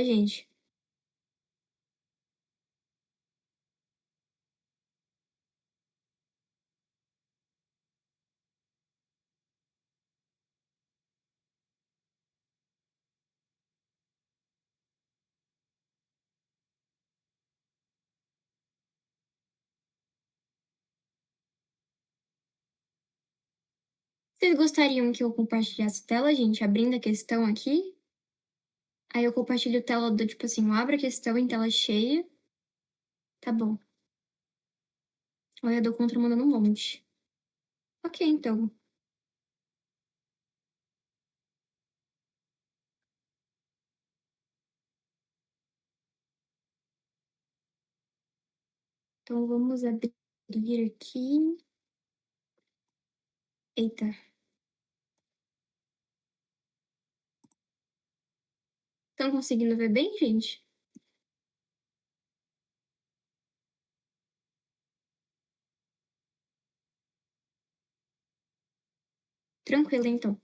Gente. Vocês gostariam que eu compartilhasse tela, gente? Abrindo a questão aqui. Aí eu compartilho tela do tipo assim, eu abro a questão em tela cheia. Tá bom. Olha, eu dou contra mandando um monte. Ok, então. Então vamos abrir aqui. Eita. Estão conseguindo ver bem, gente? Tranquilo, então.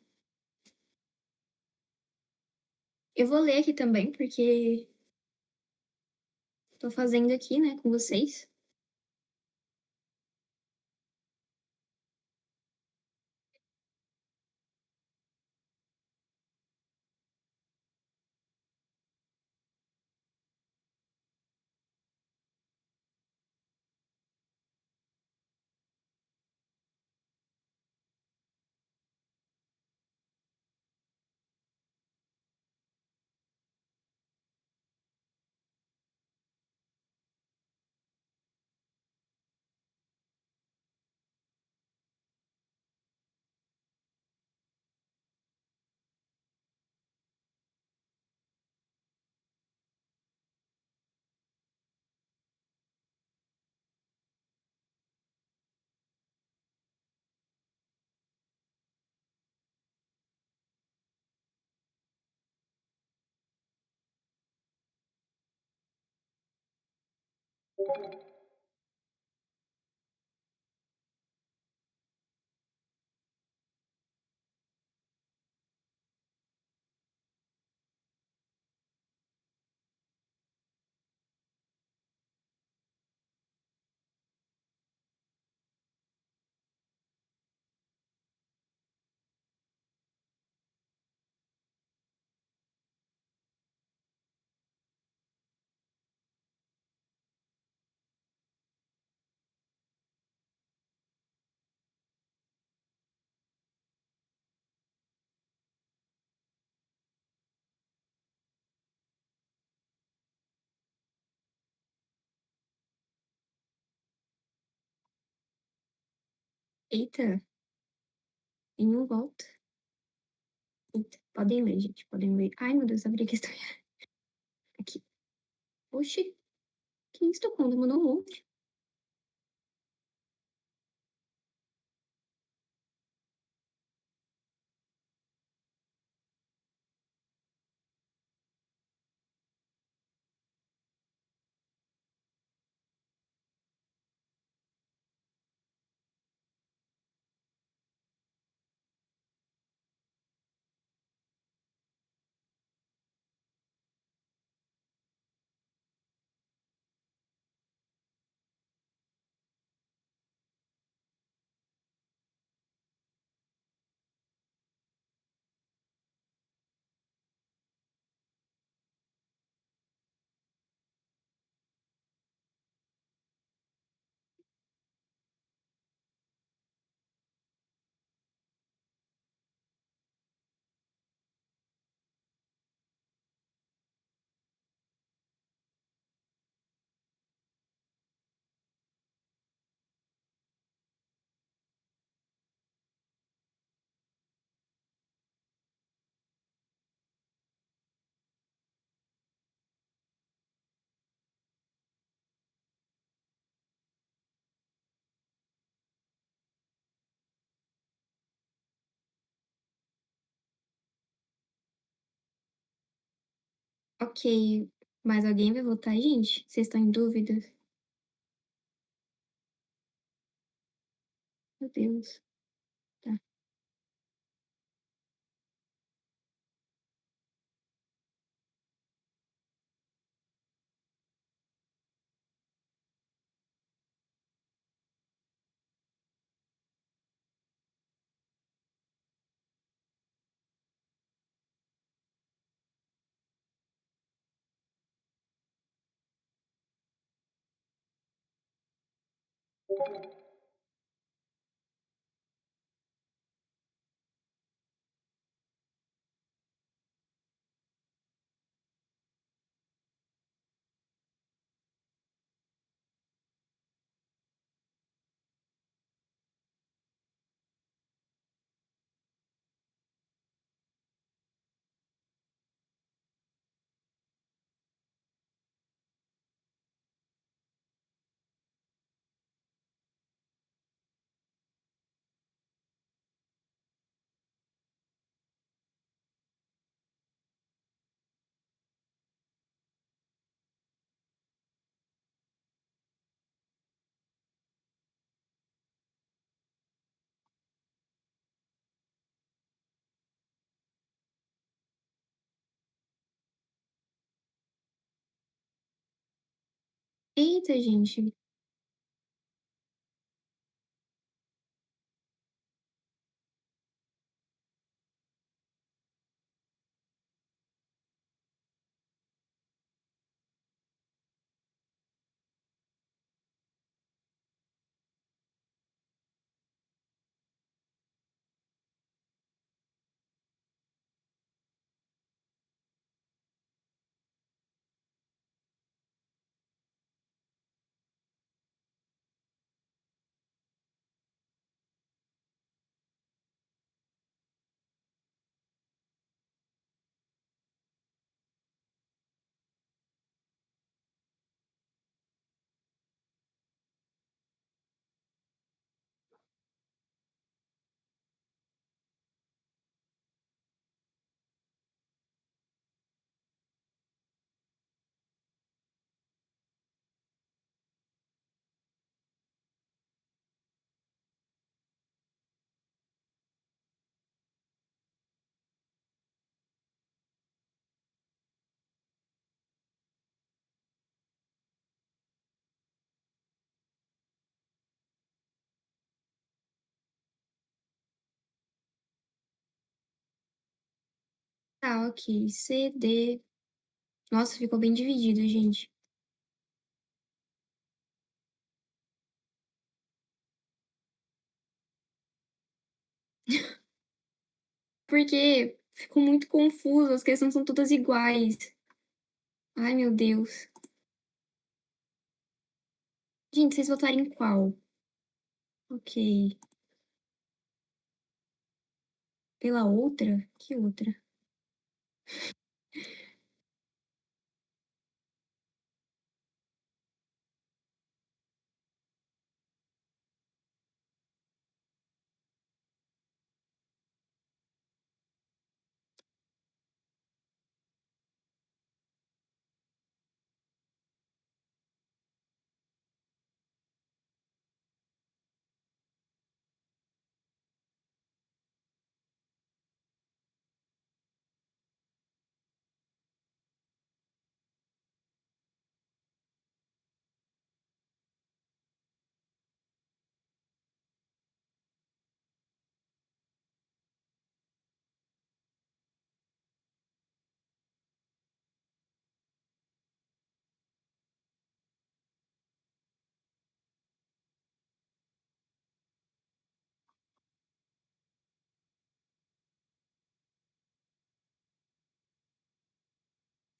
Eu vou ler aqui também, porque tô fazendo aqui, né, com vocês. Eita, e não volta. Eita, podem ler, gente, podem ler. Ai, meu Deus, abri a questão aqui. Oxi, que isso? Tô mandou um monte. Ok, mais alguém vai votar, gente? Vocês estão em dúvida? Meu Deus. Tá. Eita, gente. Tá, ok. C, D. Nossa, ficou bem dividido, gente. Porque ficou muito confuso, as questões são todas iguais. Ai, meu Deus. Gente, vocês votaram em qual? Ok. Pela outra? Que outra?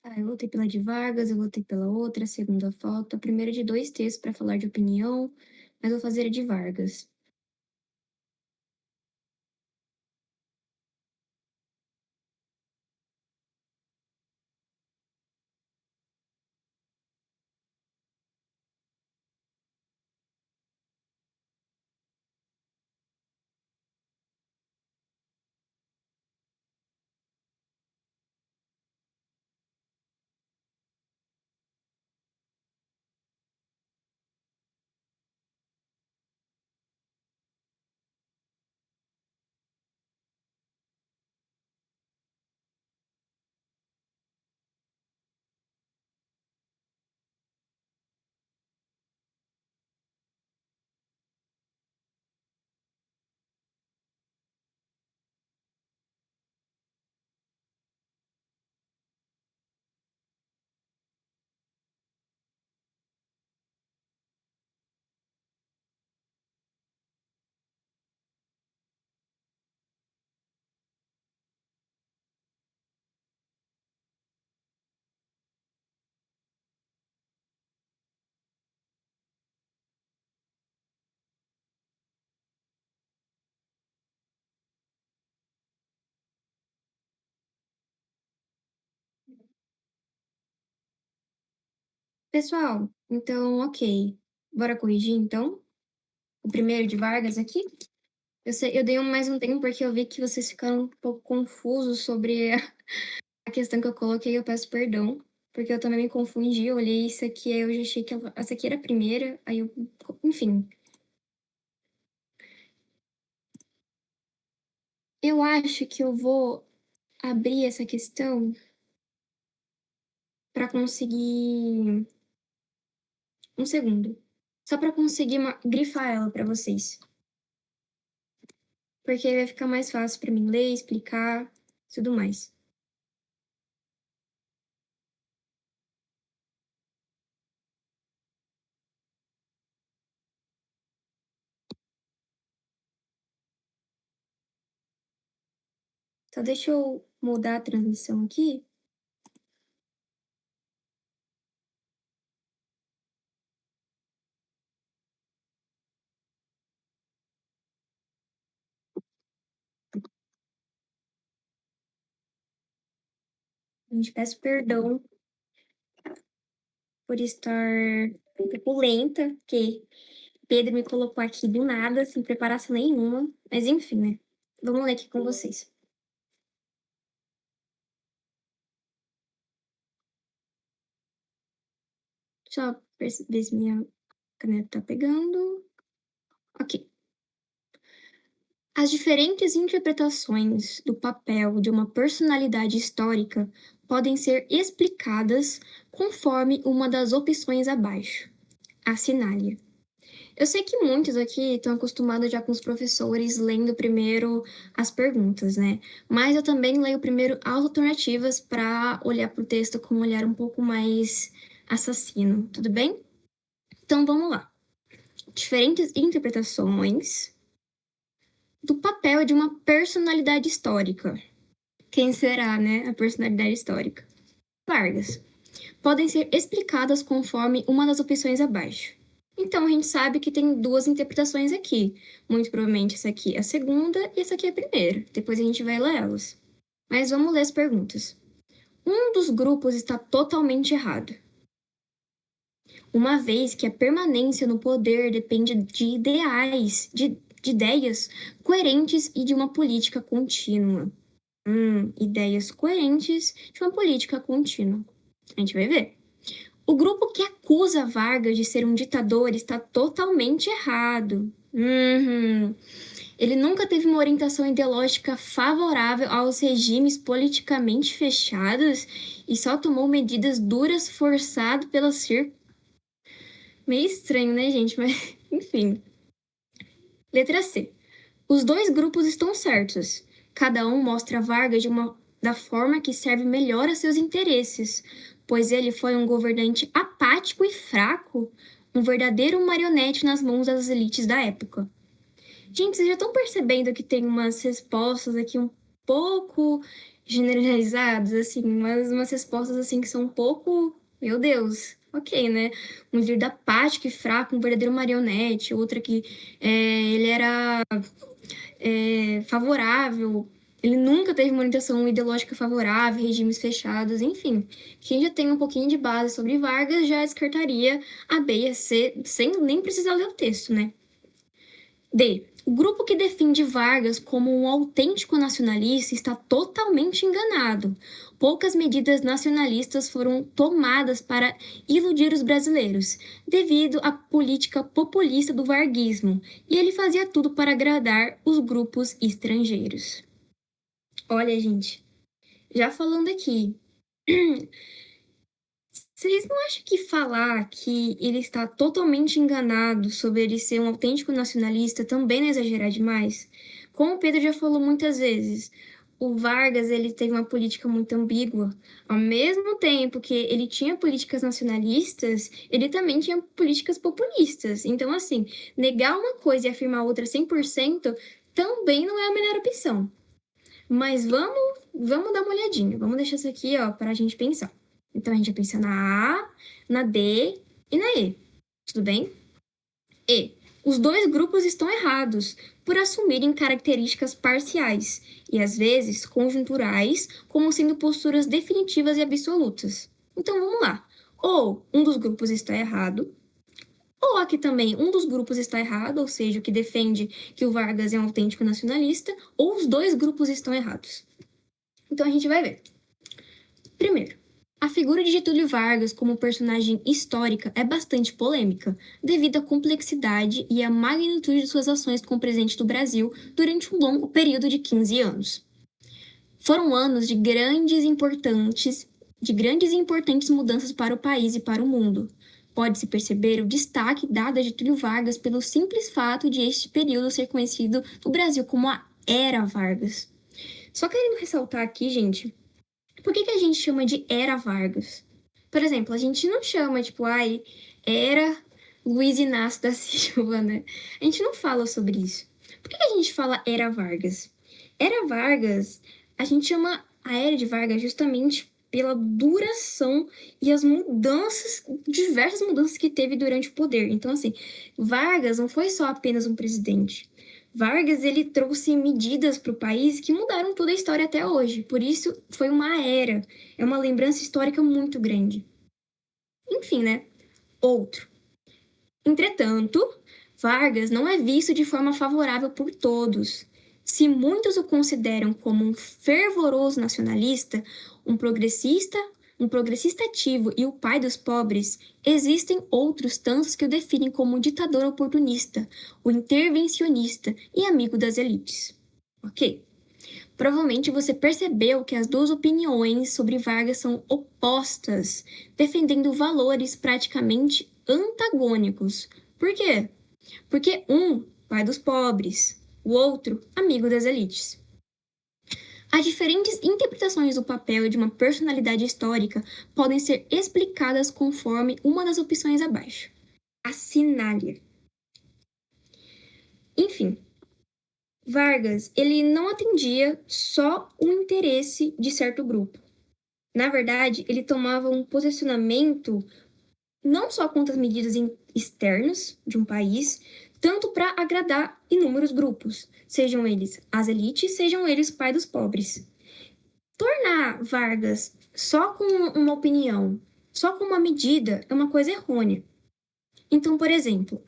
Tá, eu votei pela de Vargas, eu votei pela outra, a segunda falta. A primeira de dois textos para falar de opinião, mas vou fazer a de Vargas. Pessoal, então, ok. Bora corrigir, então? O primeiro de Vargas aqui? Eu dei mais um tempo porque eu vi que vocês ficaram um pouco confusos sobre a questão que eu coloquei. Eu peço perdão, porque eu também me confundi. Eu olhei isso aqui, aí eu já achei que essa aqui era a primeira, aí eu. Enfim. Eu acho que eu vou abrir essa questão para conseguir. Um segundo. Só para conseguir grifar ela para vocês. Porque aí vai ficar mais fácil para mim ler, explicar, tudo mais. Então, deixa eu mudar a transmissão aqui. A gente peço perdão por estar um pouco lenta, porque Pedro me colocou aqui do nada, sem preparação nenhuma. Mas enfim, né? Vamos ler aqui com vocês. Só ver se minha caneta tá pegando. Ok. As diferentes interpretações do papel de uma personalidade histórica podem ser explicadas conforme uma das opções abaixo. Assinale. Eu sei que muitos aqui estão acostumados já com os professores lendo primeiro as perguntas, né? Mas eu também leio primeiro as alternativas para olhar para o texto com um olhar um pouco mais assassino, tudo bem? Então vamos lá. Diferentes interpretações do papel de uma personalidade histórica. Quem será, né, a personalidade histórica? Vargas. Podem ser explicadas conforme uma das opções abaixo. Então, a gente sabe que tem duas interpretações aqui. Muito provavelmente essa aqui é a segunda e essa aqui é a primeira. Depois a gente vai ler elas. Mas vamos ler as perguntas. Um dos grupos está totalmente errado, uma vez que a permanência no poder depende de ideais, de ideias coerentes e de uma política contínua. Ideias coerentes de uma política contínua. A gente vai ver. O grupo que acusa Vargas de ser um ditador está totalmente errado. Ele nunca teve uma orientação ideológica favorável aos regimes politicamente fechados e só tomou medidas duras forçado pela circunstâncias. Meio estranho, né, gente? Mas, enfim. Letra C. Os dois grupos estão certos. Cada um mostra Vargas da forma que serve melhor a seus interesses, pois ele foi um governante apático e fraco, um verdadeiro marionete nas mãos das elites da época. Gente, vocês já estão percebendo que tem umas respostas aqui um pouco generalizadas, assim, umas respostas assim que são um pouco, meu Deus, ok, né? Um líder apático e fraco, um verdadeiro marionete, outra que ele era favorável, ele nunca teve uma orientação ideológica favorável, regimes fechados, enfim. Quem já tem um pouquinho de base sobre Vargas já descartaria a B e a C sem nem precisar ler o texto, né? D. O grupo que defende Vargas como um autêntico nacionalista está totalmente enganado. Poucas medidas nacionalistas foram tomadas para iludir os brasileiros, devido à política populista do varguismo, e ele fazia tudo para agradar os grupos estrangeiros. Olha, gente, já falando aqui, vocês não acham que falar que ele está totalmente enganado sobre ele ser um autêntico nacionalista também não é exagerar demais? Como o Pedro já falou muitas vezes, o Vargas ele teve uma política muito ambígua. Ao mesmo tempo que ele tinha políticas nacionalistas, ele também tinha políticas populistas. Então, assim, negar uma coisa e afirmar outra 100% também não é a melhor opção. Mas vamos dar uma olhadinha. Vamos deixar isso aqui, ó, para a gente pensar. Então, a gente vai pensar na A, na D e na E. Tudo bem? E. Os dois grupos estão errados por assumirem características parciais e, às vezes, conjunturais, como sendo posturas definitivas e absolutas. Então, vamos lá. Ou um dos grupos está errado, ou aqui também um dos grupos está errado, ou seja, o que defende que o Vargas é um autêntico nacionalista, ou os dois grupos estão errados. Então a gente vai ver. Primeiro, a figura de Getúlio Vargas como personagem histórica é bastante polêmica, devido à complexidade e à magnitude de suas ações com o presidente do Brasil durante um longo período de 15 anos. Foram anos de grandes e importantes mudanças para o país e para o mundo. Pode-se perceber o destaque dado a Getúlio Vargas pelo simples fato de este período ser conhecido no Brasil como a Era Vargas. Só querendo ressaltar aqui, gente, por que a gente chama de Era Vargas? Por exemplo, a gente não chama, tipo, Era Luiz Inácio da Silva, né? A gente não fala sobre isso. Por que a gente fala Era Vargas? Era Vargas, a gente chama a Era de Vargas justamente pela duração e as mudanças, diversas mudanças que teve durante o poder. Então, assim, Vargas não foi só apenas um presidente. Vargas, ele trouxe medidas para o país que mudaram toda a história até hoje. Por isso, foi uma era. É uma lembrança histórica muito grande. Enfim, né? Outro. Entretanto, Vargas não é visto de forma favorável por todos. Se muitos o consideram como um fervoroso nacionalista, um progressista ativo e o pai dos pobres, existem outros tantos que o definem como um ditador oportunista, o intervencionista e amigo das elites. Ok? Provavelmente você percebeu que as duas opiniões sobre Vargas são opostas, defendendo valores praticamente antagônicos. Por quê? Porque um, pai dos pobres, o outro, amigo das elites. As diferentes interpretações do papel de uma personalidade histórica podem ser explicadas conforme uma das opções abaixo. Assinale. Enfim, Vargas, ele não atendia só o interesse de certo grupo. Na verdade, ele tomava um posicionamento não só contra as medidas externas de um país, tanto para agradar inúmeros grupos, sejam eles as elites, sejam eles o pai dos pobres. Tornar Vargas só com uma opinião, só com uma medida, é uma coisa errônea. Então, por exemplo,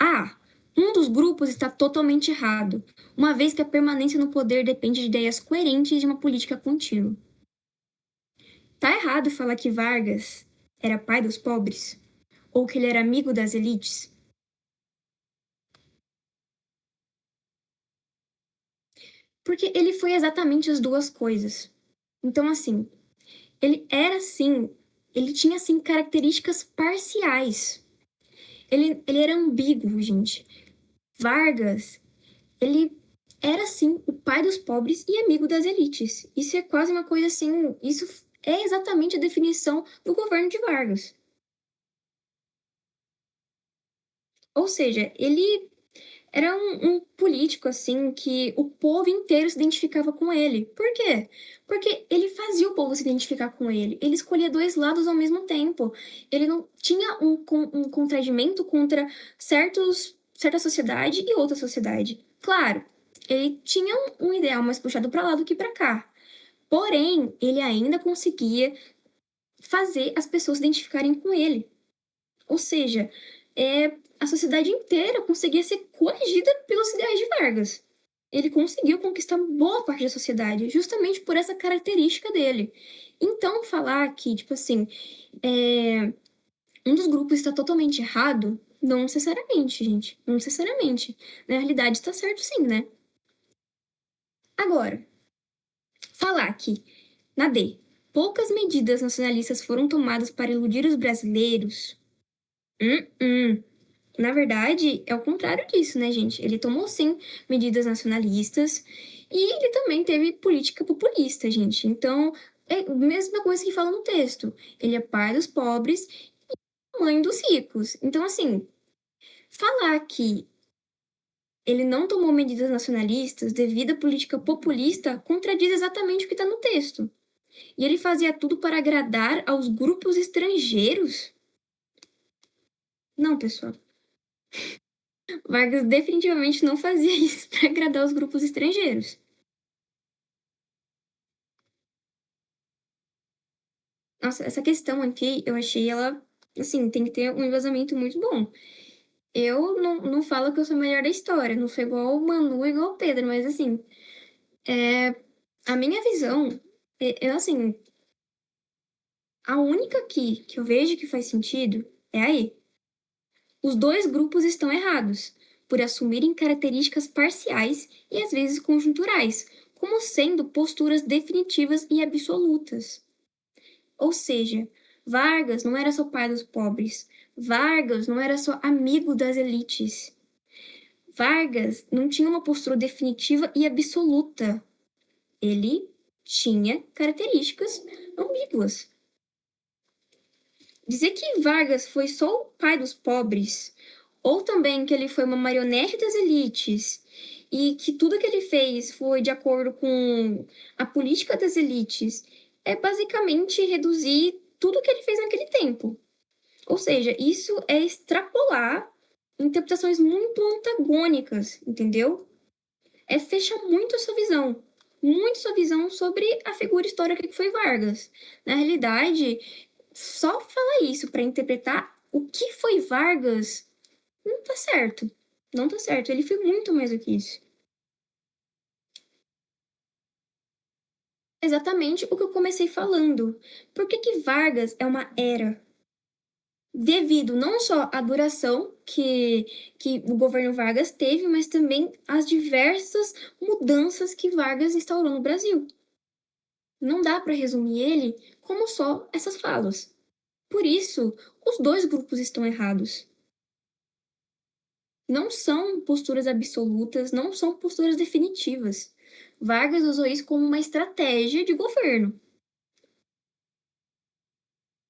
um dos grupos está totalmente errado, uma vez que a permanência no poder depende de ideias coerentes de uma política contínua. Tá errado falar que Vargas era pai dos pobres? Ou que ele era amigo das elites? Porque ele foi exatamente as duas coisas. Então, assim, ele tinha, assim, características parciais. Ele era ambíguo, gente. Vargas, ele era, assim, o pai dos pobres e amigo das elites. Isso é quase uma coisa assim, isso é exatamente a definição do governo de Vargas. Ou seja, ele era um político, assim, que o povo inteiro se identificava com ele. Por quê? Porque ele fazia o povo se identificar com ele. Ele escolhia dois lados ao mesmo tempo. Ele não tinha um contradimento contra certa sociedade e outra sociedade. Claro, ele tinha um ideal mais puxado para lá do que para cá. Porém, ele ainda conseguia fazer as pessoas se identificarem com ele. Ou seja, a sociedade inteira conseguia ser coagida pelos ideais de Vargas. Ele conseguiu conquistar boa parte da sociedade, justamente por essa característica dele. Então, falar que, tipo assim, um dos grupos está totalmente errado, não necessariamente, gente. Não necessariamente. Na realidade, está certo sim, né? Agora, falar que, na D, poucas medidas nacionalistas foram tomadas para iludir os brasileiros. Na verdade, é o contrário disso, né, gente? Ele tomou, sim, medidas nacionalistas e ele também teve política populista, gente. Então, é a mesma coisa que fala no texto. Ele é pai dos pobres e mãe dos ricos. Então, assim, falar que ele não tomou medidas nacionalistas devido à política populista contradiz exatamente o que está no texto. E ele fazia tudo para agradar aos grupos estrangeiros? Não, pessoal. Vargas definitivamente não fazia isso para agradar os grupos estrangeiros. Nossa, essa questão aqui, eu achei ela Assim, tem que ter um embasamento muito bom. Eu não falo que eu sou a melhor da história, não sou igual o Manu, igual o Pedro, mas assim, a minha visão, eu assim, a única aqui que eu vejo que faz sentido é aí. Os dois grupos estão errados, por assumirem características parciais e às vezes conjunturais, como sendo posturas definitivas e absolutas. Ou seja, Vargas não era só pai dos pobres, Vargas não era só amigo das elites. Vargas não tinha uma postura definitiva e absoluta. Ele tinha características ambíguas. Dizer que Vargas foi só o pai dos pobres, ou também que ele foi uma marionete das elites, e que tudo que ele fez foi de acordo com a política das elites, é basicamente reduzir tudo que ele fez naquele tempo. Ou seja, isso é extrapolar interpretações muito antagônicas, entendeu? É fechar muito sua visão sobre a figura histórica que foi Vargas. Na realidade, só falar isso para interpretar o que foi Vargas não tá certo. Não tá certo. Ele foi muito mais do que isso. Exatamente o que eu comecei falando. Por que, que Vargas é uma era? Devido não só à duração que o governo Vargas teve, mas também às diversas mudanças que Vargas instaurou no Brasil. Não dá para resumir ele como só essas falas. Por isso, os dois grupos estão errados. Não são posturas absolutas, não são posturas definitivas. Vargas usou isso como uma estratégia de governo.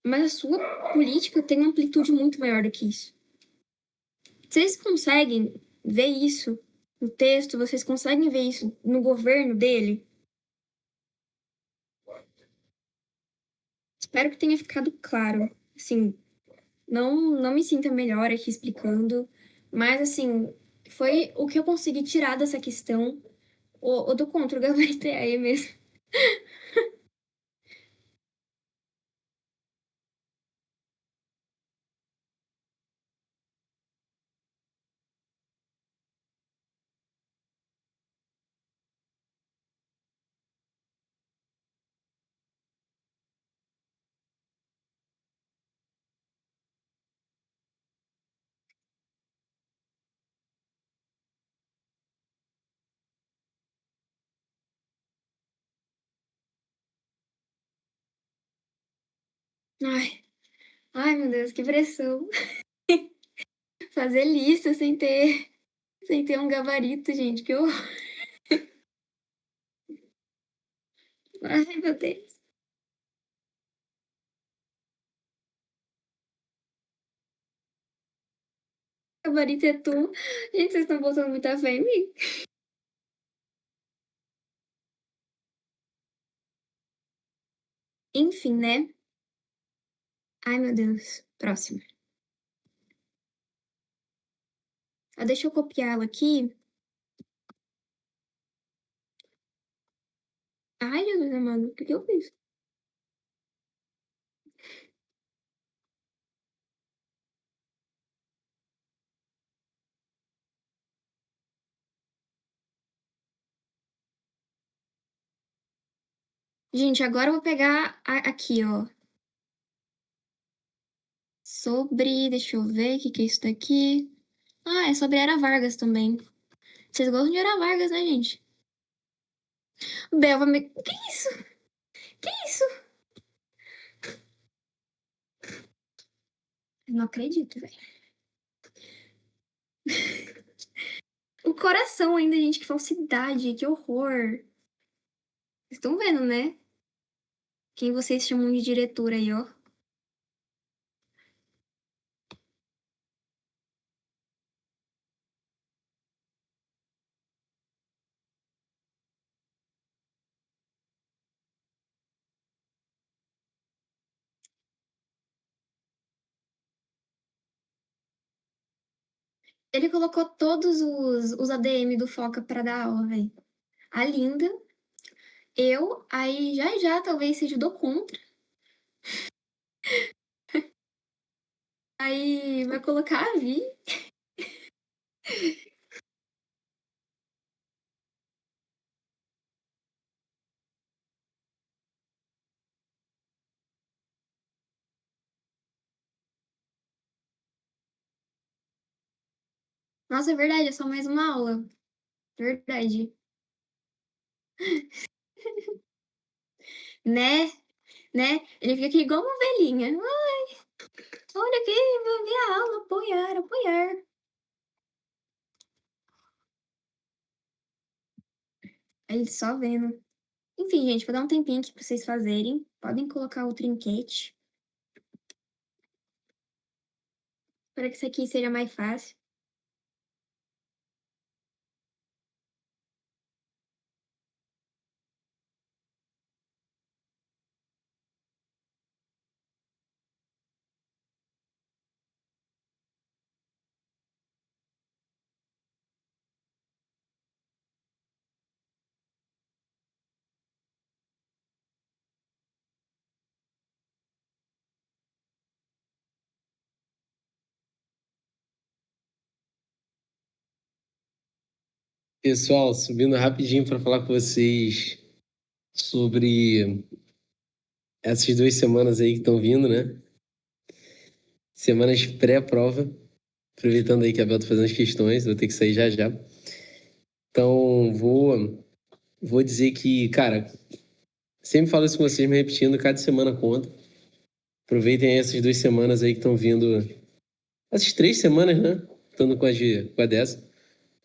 Mas a sua política tem uma amplitude muito maior do que isso. Vocês conseguem ver isso no texto? Vocês conseguem ver isso no governo dele? Espero que tenha ficado claro. Assim, não me sinta melhor aqui explicando, mas assim, foi o que eu consegui tirar dessa questão. O do contra o gabarito é aí mesmo. Ai, ai, meu Deus, que pressão. Fazer lista sem ter um gabarito, gente, que eu. Ai, meu Deus. Gabarito é tu. Gente, vocês estão botando muita fé em mim. Enfim, né? Ai, meu Deus. Próximo. Ah, deixa eu copiá-lo aqui. Ai, Jesus amado, o que que eu fiz? Gente, agora eu vou pegar aqui, ó. Sobre. Deixa eu ver o que que é isso daqui. Ah, é sobre Era Vargas também. Vocês gostam de Era Vargas, né, gente? Belva me. Que isso? Que isso? Eu não acredito, velho. O coração ainda, gente, que falsidade, que horror. Vocês estão vendo, né? Quem vocês chamam de diretor aí, ó. Ele colocou todos os ADM do Foca pra dar aula, velho. A Linda, eu, aí já talvez seja do contra. Aí vai colocar a Vi. Nossa, é verdade, é só mais uma aula. Verdade. Né? Né? Ele fica aqui igual uma velhinha. Ai, olha aqui, vou ver a aula, apoiar, apoiar. Aí ele só vendo. Enfim, gente, vou dar um tempinho aqui pra vocês fazerem. Podem colocar o trinquete. Para que isso aqui seja mais fácil. Pessoal, subindo rapidinho para falar com vocês sobre essas 2 semanas aí que estão vindo, né? Semanas pré-prova. Aproveitando aí que a Bel tá fazendo as questões, vou ter que sair já já. Então, vou dizer que, cara, sempre falo isso com vocês, me repetindo, cada semana conta. Aproveitem aí essas 2 semanas aí que estão vindo. Essas 3 semanas, né? Estando com a dessa,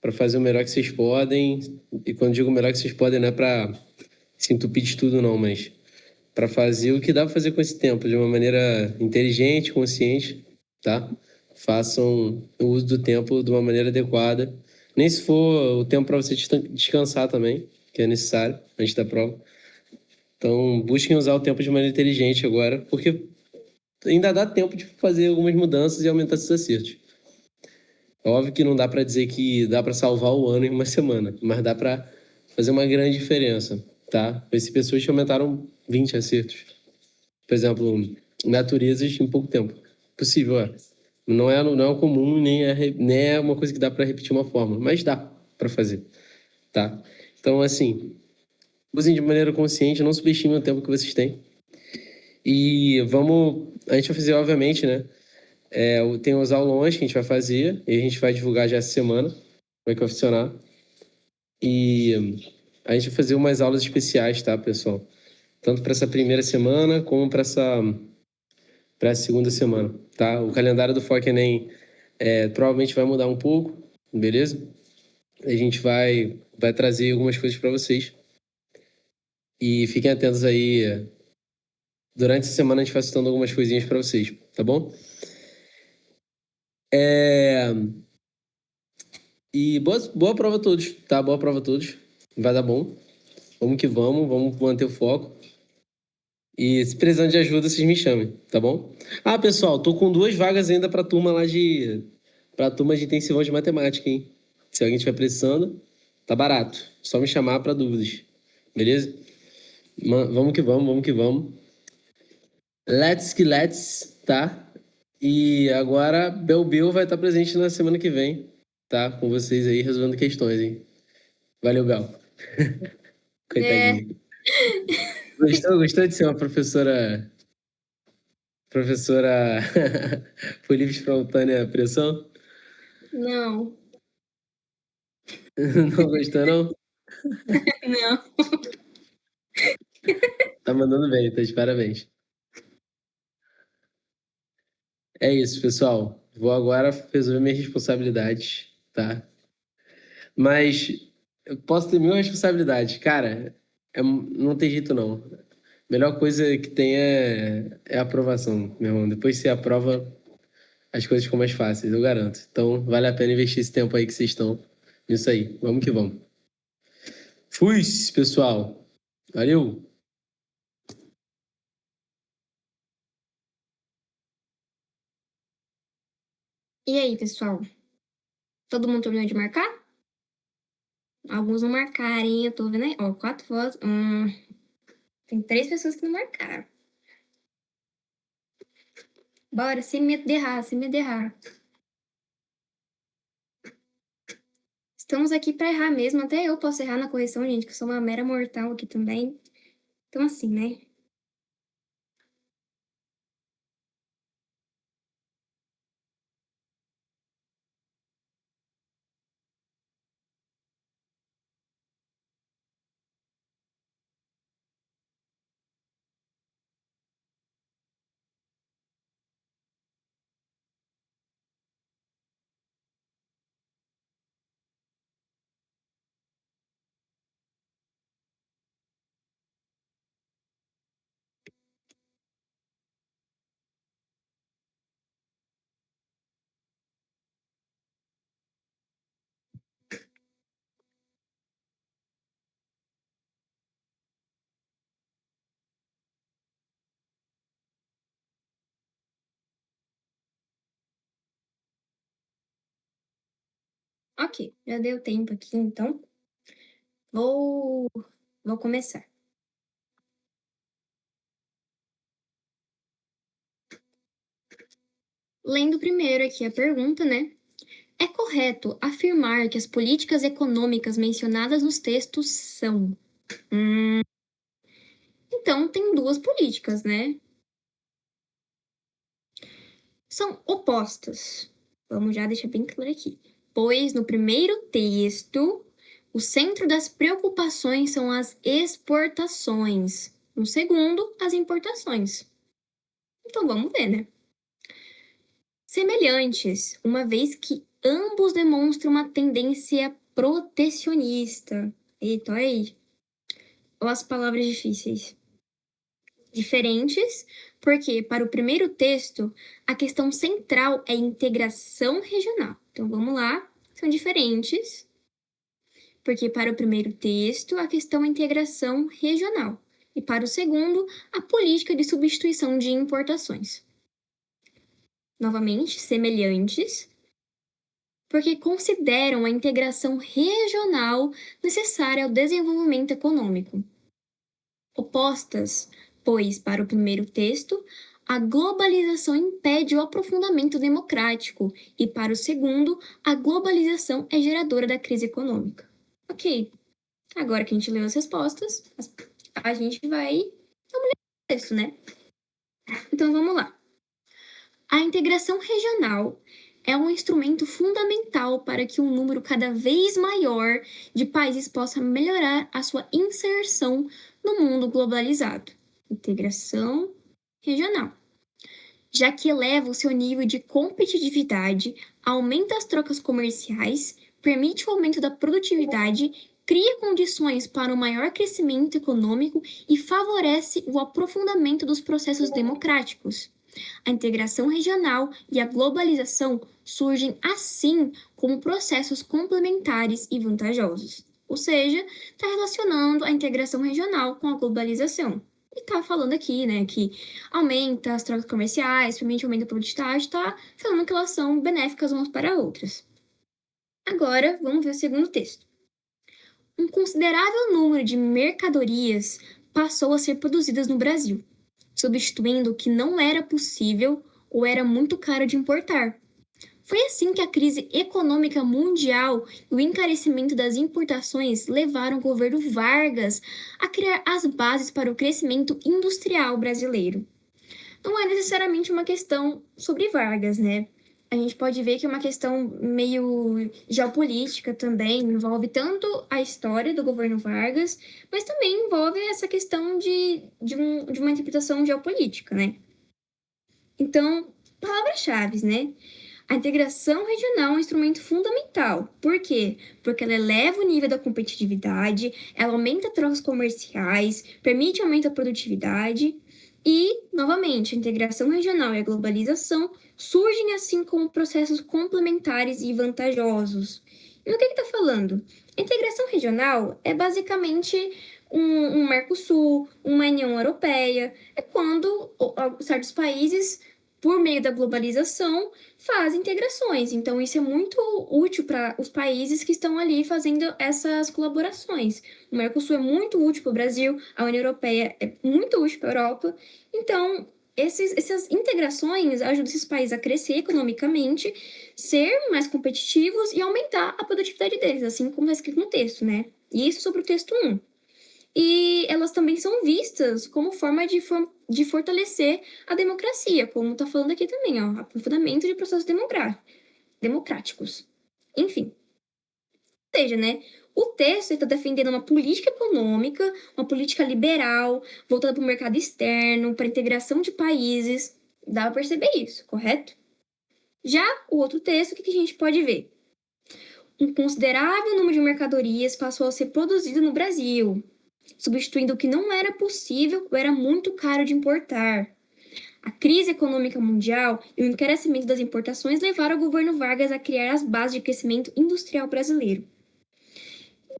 para fazer o melhor que vocês podem. E quando digo o melhor que vocês podem, não é para se entupir de tudo, não, mas para fazer o que dá para fazer com esse tempo, de uma maneira inteligente, consciente, tá? Façam o uso do tempo de uma maneira adequada. Nem se for o tempo para você descansar também, que é necessário antes da prova. Então, busquem usar o tempo de maneira inteligente agora, porque ainda dá tempo de fazer algumas mudanças e aumentar seus acertos. É óbvio que não dá para dizer que dá para salvar o ano em uma semana, mas dá para fazer uma grande diferença, tá? Conheci pessoas que aumentaram 20 acertos. Por exemplo, naturezas em pouco tempo. Possível, é. Não é o comum, nem é uma coisa que dá para repetir uma forma, mas dá para fazer, tá? Então, assim, usem de maneira consciente, não subestimem o tempo que vocês têm. E vamos. A gente vai fazer, obviamente, né? Tem os aulões que a gente vai fazer, e a gente vai divulgar já essa semana como é que vai funcionar. E a gente vai fazer umas aulas especiais, tá, pessoal? Tanto para essa primeira semana, como para essa segunda semana, tá? O calendário do Foca Enem provavelmente vai mudar um pouco, beleza? A gente vai trazer algumas coisas para vocês. E fiquem atentos aí. Durante essa semana a gente vai citando algumas coisinhas para vocês, tá bom? E boa prova a todos, tá? Boa prova a todos. Vai dar bom. Vamos manter o foco. E se precisando de ajuda, vocês me chamem, tá bom? Ah, pessoal, tô com 2 vagas ainda pra turma pra turma de intensivão de matemática, hein? Se alguém estiver precisando, tá barato. Só me chamar pra dúvidas. Beleza? Vamos que vamos, vamos que vamos. Let's que let's, tá? E agora, Bel vai estar presente na semana que vem, tá? Com vocês aí, resolvendo questões, hein? Valeu, Bel. É, Coitadinha. Gostou de ser uma professora por livre e espontânea pressão? não, Não gostou, não? não. Tá mandando bem, tá de parabéns. É isso, pessoal. Vou agora resolver minhas responsabilidades, tá? Mas eu posso ter 1.000 responsabilidades. Cara, não tem jeito, não. Melhor coisa que tem é a aprovação, meu irmão. Depois que você aprova, as coisas ficam mais fáceis, eu garanto. Então, vale a pena investir esse tempo aí que vocês estão nisso aí. Vamos que vamos. Fui, pessoal. Valeu! E aí, pessoal? Todo mundo terminou de marcar? Alguns não marcaram, hein? Eu tô vendo aí. Ó, 4 votos. Tem 3 pessoas que não marcaram. Bora, sem medo de errar, sem medo de errar. Estamos aqui para errar mesmo. Até eu posso errar na correção, gente, que eu sou uma mera mortal aqui também. Então, assim, né? Ok, já deu tempo aqui, então. Vou, vou começar. Lendo primeiro aqui a pergunta, né? É correto afirmar que as políticas econômicas mencionadas nos textos são. Então, tem duas políticas, né? São opostas. Vamos já deixar bem claro aqui. Pois no primeiro texto, o centro das preocupações são as exportações. No segundo, as importações. Então vamos ver, né? Semelhantes, uma vez que ambos demonstram uma tendência protecionista. Eita, olha aí. Ou as palavras difíceis. Diferentes, porque para o primeiro texto, a questão central é integração regional. Então vamos lá, são diferentes, porque para o primeiro texto, a questão é integração regional. E para o segundo, a política de substituição de importações. Novamente, semelhantes, porque consideram a integração regional necessária ao desenvolvimento econômico. Opostas, pois, para o primeiro texto, a globalização impede o aprofundamento democrático, e para o segundo, a globalização é geradora da crise econômica. Ok, agora que a gente leu as respostas, a gente vai ler o texto, né? Então vamos lá. A integração regional é um instrumento fundamental para que um número cada vez maior de países possa melhorar a sua inserção no mundo globalizado. Integração regional. Já que eleva o seu nível de competitividade, aumenta as trocas comerciais, permite o aumento da produtividade, cria condições para um maior crescimento econômico e favorece o aprofundamento dos processos democráticos. A integração regional e a globalização surgem assim como processos complementares e vantajosos. Ou seja, está relacionando a integração regional com a globalização. E está falando aqui, né, que aumenta as trocas comerciais, permite aumento da produtividade, está falando que elas são benéficas umas para outras. Agora, vamos ver o segundo texto. Um considerável número de mercadorias passou a ser produzidas no Brasil, substituindo o que não era possível ou era muito caro de importar. Foi assim que a crise econômica mundial e o encarecimento das importações levaram o governo Vargas a criar as bases para o crescimento industrial brasileiro. Não é necessariamente uma questão sobre Vargas, né? A gente pode ver que é uma questão meio geopolítica também, envolve tanto a história do governo Vargas, mas também envolve essa questão de uma interpretação geopolítica, né? Então, palavras-chave, né? A integração regional é um instrumento fundamental. Por quê? Porque ela eleva o nível da competitividade, ela aumenta trocas comerciais, permite aumento da produtividade e, novamente, a integração regional e a globalização surgem assim como processos complementares e vantajosos. E o que está falando? A integração regional é basicamente um Mercosul, uma União Europeia. É quando certos países, por meio da globalização, fazem integrações. Então, isso é muito útil para os países que estão ali fazendo essas colaborações. O Mercosul é muito útil para o Brasil, a União Europeia é muito útil para a Europa. Então, essas integrações ajudam esses países a crescer economicamente, ser mais competitivos e aumentar a produtividade deles, assim como está escrito no texto, né? E isso sobre o texto 1. E elas também são vistas como forma de fortalecer a democracia, como está falando aqui também, ó, aprofundamento de processos democráticos. Enfim, ou seja, né, o texto está defendendo uma política econômica, uma política liberal, voltada para o mercado externo, para a integração de países. Dá para perceber isso, correto? Já o outro texto, o que a gente pode ver? Um considerável número de mercadorias passou a ser produzido no Brasil, substituindo o que não era possível ou era muito caro de importar. A crise econômica mundial e o encarecimento das importações levaram o governo Vargas a criar as bases de crescimento industrial brasileiro.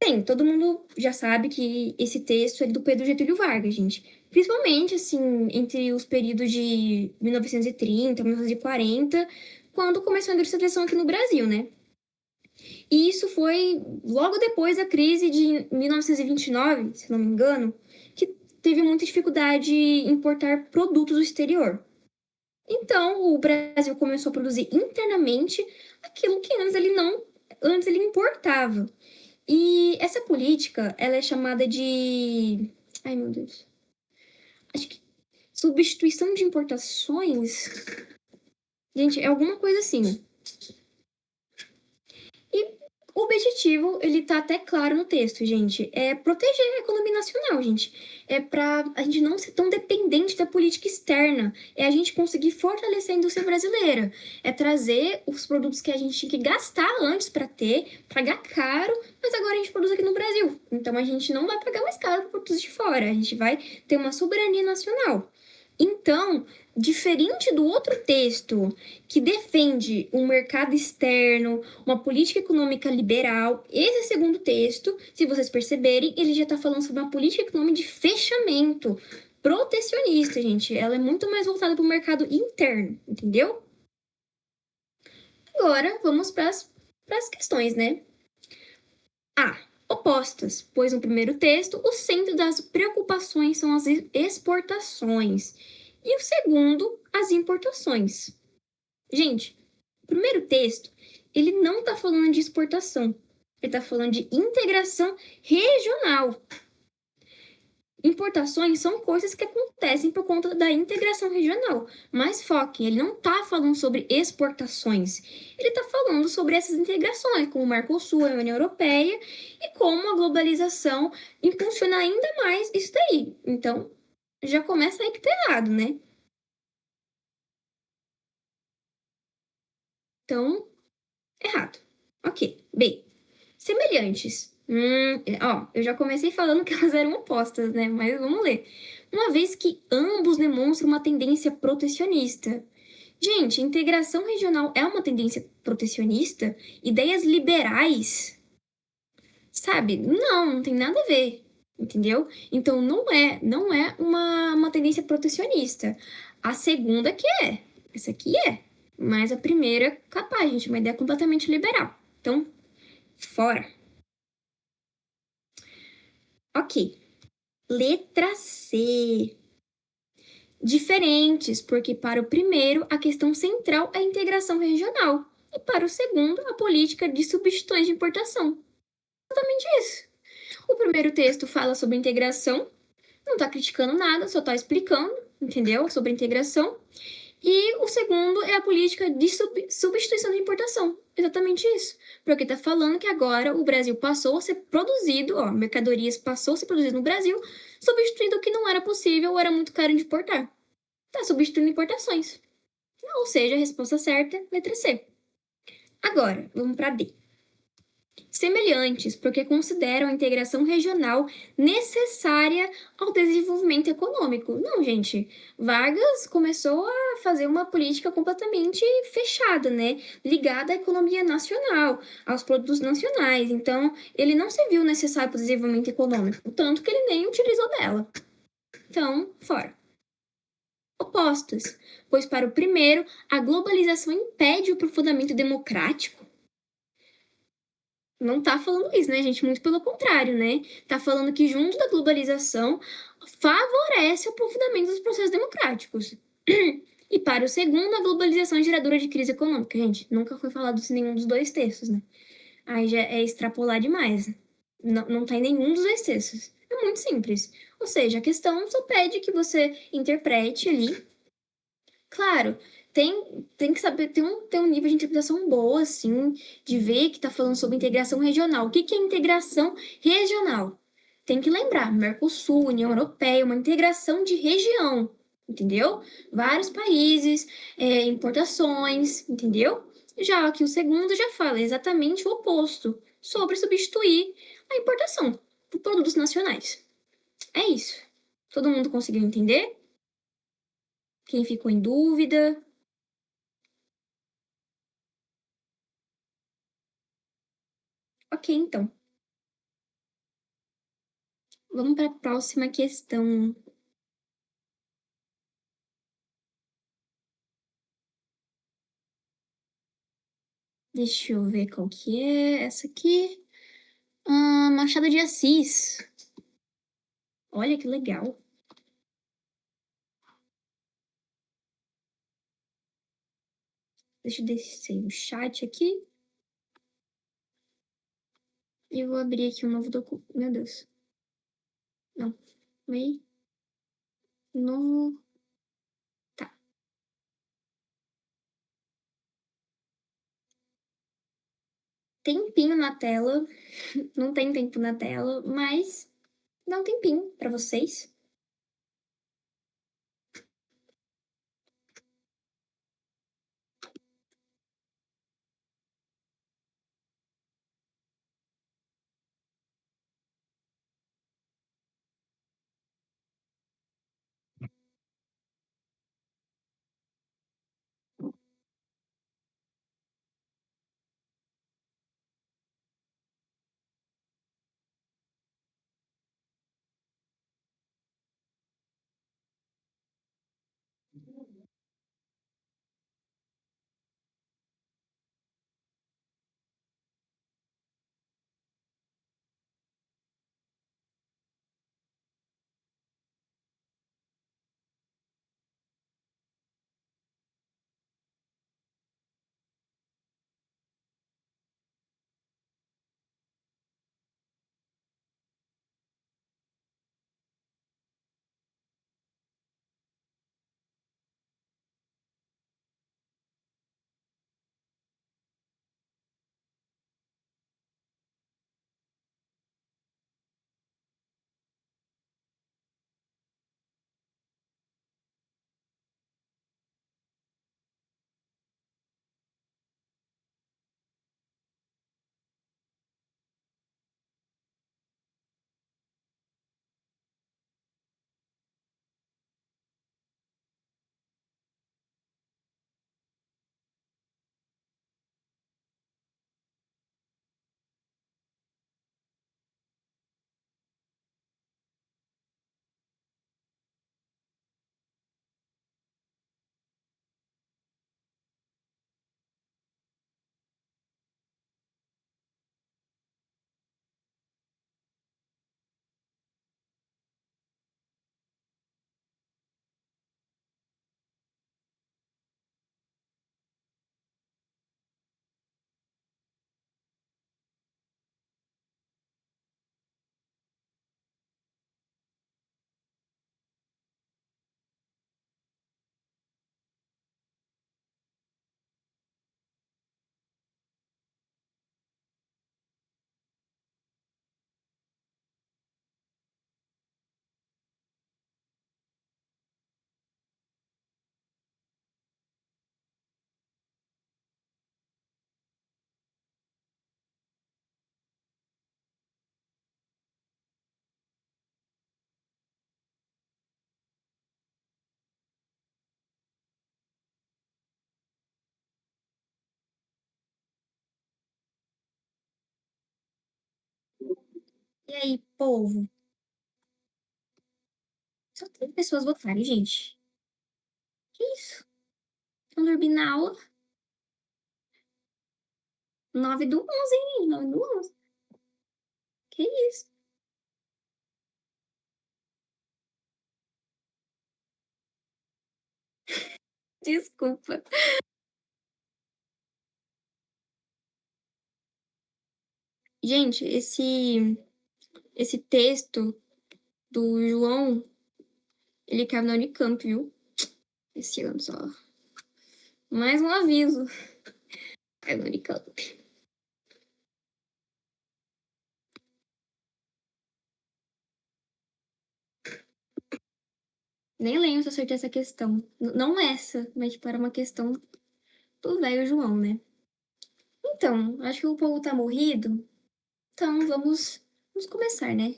Bem, todo mundo já sabe que esse texto é do Pedro Getúlio Vargas, gente. Principalmente, assim, entre os períodos de 1930, 1940, quando começou a industrialização aqui no Brasil, né? E isso foi logo depois da crise de 1929, se não me engano, que teve muita dificuldade em importar produtos do exterior. Então, o Brasil começou a produzir internamente aquilo que antes ele importava. E essa política, ela é chamada de, ai meu Deus, acho que substituição de importações. Gente, é alguma coisa assim. E o objetivo, ele tá até claro no texto, gente. É proteger a economia nacional, gente. É pra a gente não ser tão dependente da política externa. É a gente conseguir fortalecer a indústria brasileira. É trazer os produtos que a gente tinha que gastar antes para ter, pagar caro, mas agora a gente produz aqui no Brasil. Então a gente não vai pagar mais caro por produtos de fora. A gente vai ter uma soberania nacional. Então, diferente do outro texto que defende um mercado externo, uma política econômica liberal, esse segundo texto, se vocês perceberem, ele já está falando sobre uma política econômica de fechamento, protecionista, gente. Ela é muito mais voltada para o mercado interno, entendeu? Agora, vamos para as questões, né? Opostas, pois no primeiro texto, o centro das preocupações são as exportações e o segundo, as importações. Gente, o primeiro texto, ele não está falando de exportação, ele está falando de integração regional. Importações são coisas que acontecem por conta da integração regional, mas foquem, ele não está falando sobre exportações, ele está falando sobre essas integrações, como o Mercosul, a União Europeia, e como a globalização impulsiona ainda mais isso daí. Então, já começa aí que tá errado, né? Então, errado. Ok, bem. Semelhantes. Eu já comecei falando que elas eram opostas, né? Mas vamos ler. Uma vez que ambos demonstram uma tendência protecionista. Gente, integração regional é uma tendência protecionista? Ideias liberais, sabe? Não tem nada a ver, entendeu? Então não é uma tendência protecionista. A segunda que é, essa aqui é. Mas a primeira, capaz, gente, uma ideia completamente liberal. Então, fora. Ok. Letra C. Diferentes, porque para o primeiro, a questão central é a integração regional. E para o segundo, a política de substituições de importação. Exatamente isso. O primeiro texto fala sobre integração, não está criticando nada, só está explicando, entendeu? Sobre integração. E o segundo é a política de substituição de importação. Exatamente isso. Porque está falando que agora o Brasil passou a ser produzido, mercadorias passou a ser produzido no Brasil, substituindo o que não era possível ou era muito caro de importar. Está substituindo importações. Ou seja, a resposta certa, letra C. Agora, vamos para D. Semelhantes, porque consideram a integração regional necessária ao desenvolvimento econômico. Não, gente. Vargas começou a fazer uma política completamente fechada, né? Ligada à economia nacional, aos produtos nacionais. Então, ele não se viu necessário para o desenvolvimento econômico, tanto que ele nem utilizou dela. Então, fora. Opostos, pois para o primeiro, a globalização impede o aprofundamento democrático. Não tá falando isso, né, gente? Muito pelo contrário, né? Tá falando que junto da globalização favorece o aprofundamento dos processos democráticos. E para o segundo, a globalização é geradora de crise econômica. Gente, nunca foi falado isso em nenhum dos dois textos, né? Aí já é extrapolar demais. Não tá em nenhum dos dois textos. É muito simples. Ou seja, a questão só pede que você interprete ali. Claro, tem que saber, tem um nível de interpretação boa, assim, de ver que tá falando sobre integração regional. O que que é integração regional? Tem que lembrar, Mercosul, União Europeia, uma integração de região, entendeu? Vários países, importações, entendeu? Já que o segundo já fala exatamente o oposto, sobre substituir a importação por produtos nacionais. É isso. Todo mundo conseguiu entender? Quem ficou em dúvida? Ok, então. Vamos para a próxima questão. Deixa eu ver qual que é essa aqui. Machado de Assis. Olha que legal. Deixa eu descer o chat aqui. E vou abrir aqui um novo documento. Meu Deus. Não. Aí. Novo. Tá. Tempinho na tela. Não tem tempo na tela, mas dá um tempinho para vocês. E aí, povo? Só 3 pessoas votarem, gente. Que isso? Estão dormindo na aula? 9 do 11, hein? 9 do 11. Que isso? Desculpa. Gente, esse texto do João, ele cabe na Unicamp, viu? Esse ano só. Mais um aviso. Caiu na Unicamp. Nem lembro se eu acertei essa questão. Não essa, mas tipo, era uma questão do velho João, né? Então, acho que o povo tá morrido. Então, vamos começar, né?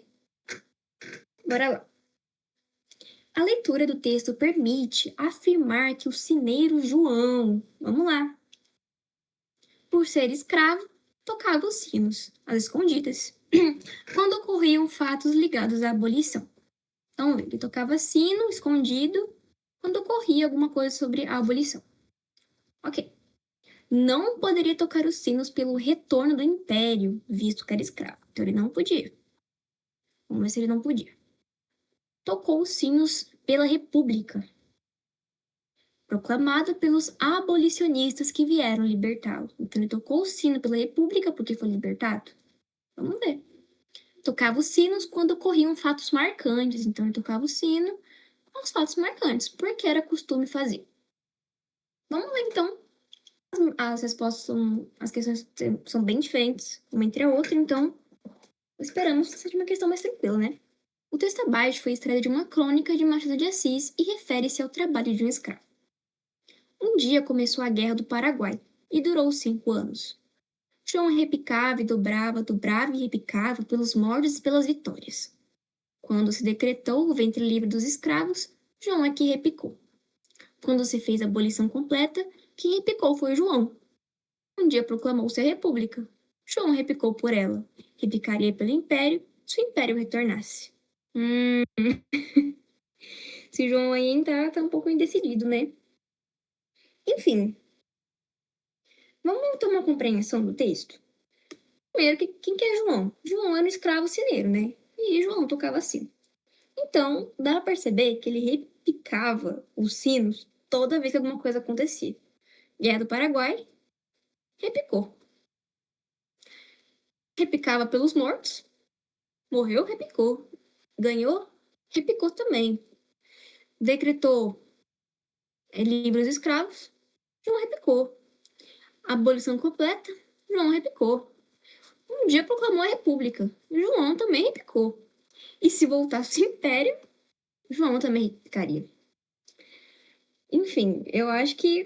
Bora lá. A leitura do texto permite afirmar que o cineiro João, vamos lá, por ser escravo, tocava os sinos, às escondidas, quando ocorriam fatos ligados à abolição. Então, ele tocava sino escondido quando ocorria alguma coisa sobre a abolição. Ok. Não poderia tocar os sinos pelo retorno do império, visto que era escravo. Então, ele não podia. Vamos ver se ele não podia. Tocou os sinos pela República, proclamada pelos abolicionistas que vieram libertá-lo. Então, ele tocou o sino pela República porque foi libertado? Vamos ver. Tocava os sinos quando ocorriam fatos marcantes. Então, ele tocava o sino aos fatos marcantes, porque era costume fazer. Vamos lá, então. As respostas são. As questões são bem diferentes, uma entre a outra, então esperamos que seja uma questão mais tranquila, né? O texto abaixo foi extraído de uma crônica de Machado de Assis e refere-se ao trabalho de um escravo. Um dia começou a Guerra do Paraguai e durou 5 anos. João repicava e dobrava, dobrava e repicava pelos mortos e pelas vitórias. Quando se decretou o ventre livre dos escravos, João é que repicou. Quando se fez a abolição completa, quem repicou foi João. Um dia proclamou-se a República. João repicou por ela. Repicaria pelo Império se o Império retornasse. Se João aí tá um pouco indecidido, né? Enfim, vamos ter uma compreensão do texto? Primeiro, quem que é João? João era um escravo cineiro, né? E João tocava sino. Então, dá pra perceber que ele repicava os sinos toda vez que alguma coisa acontecia. Guerra do Paraguai, repicou. Repicava pelos mortos, morreu, repicou. Ganhou, repicou também. Decretou livre os escravos, João repicou. Abolição completa, João repicou. Um dia proclamou a República, João também repicou. E se voltasse o Império, João também repicaria. Enfim, eu acho que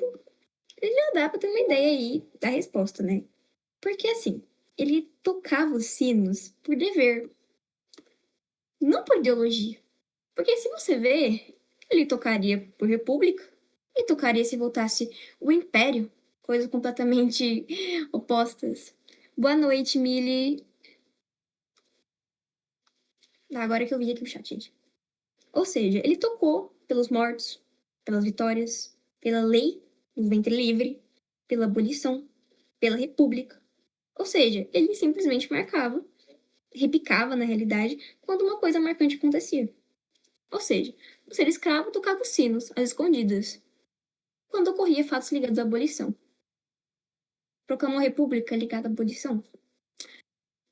já dá pra ter uma ideia aí da resposta, né? Porque assim, ele tocava os sinos por dever, não por ideologia. Porque se você vê, ele tocaria por república e tocaria se voltasse o império, coisas completamente opostas. Boa noite, Mili. Agora que eu vi aqui o chat, gente. Ou seja, ele tocou pelos mortos, pelas vitórias, pela lei do ventre livre, pela abolição, pela república. Ou seja, ele simplesmente marcava, repicava na realidade, quando uma coisa marcante acontecia. Ou seja, o ser escravo tocava os sinos, às escondidas, quando ocorria fatos ligados à abolição. Proclamou república ligada à abolição?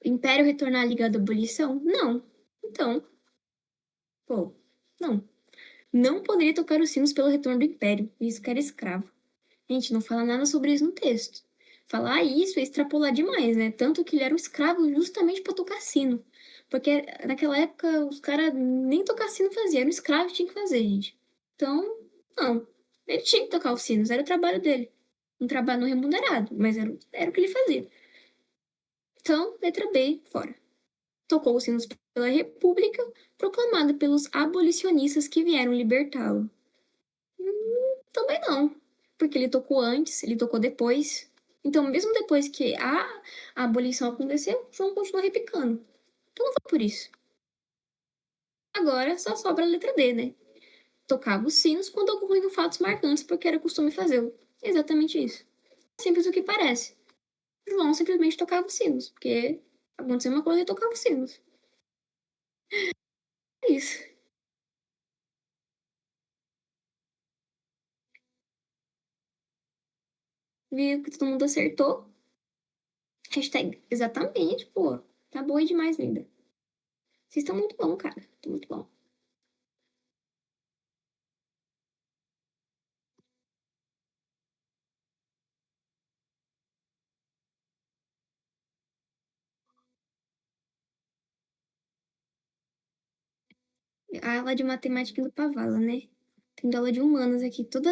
Império retornar ligado à abolição? Não. Então, pô, não. Não poderia tocar os sinos pelo retorno do império, visto que era escravo. Gente, não fala nada sobre isso no texto. Falar isso é extrapolar demais, né? Tanto que ele era um escravo justamente para tocar sino. Porque naquela época os caras nem tocar sino faziam, era um escravo que tinha que fazer, gente. Então, não. Ele tinha que tocar os sinos, era o trabalho dele. Um trabalho não remunerado, mas era o que ele fazia. Então, letra B, fora. Tocou os sinos pela República, proclamada pelos abolicionistas que vieram libertá-lo. Também não, porque ele tocou antes, ele tocou depois. Então, mesmo depois que a abolição aconteceu, João continuou repicando. Então, não foi por isso. Agora, só sobra a letra D, né? Tocava os sinos quando ocorriam fatos marcantes, porque era costume fazê-lo. Exatamente isso. Simples do que parece. João simplesmente tocava os sinos, porque aconteceu uma coisa e tocava os sinos. É isso. Vi que todo mundo acertou. Hashtag exatamente, pô. Tá boa demais, linda. Vocês estão muito bom, cara. Tá muito bom. A aula de matemática indo pra vala, né? Tem aula de humanas aqui. Todo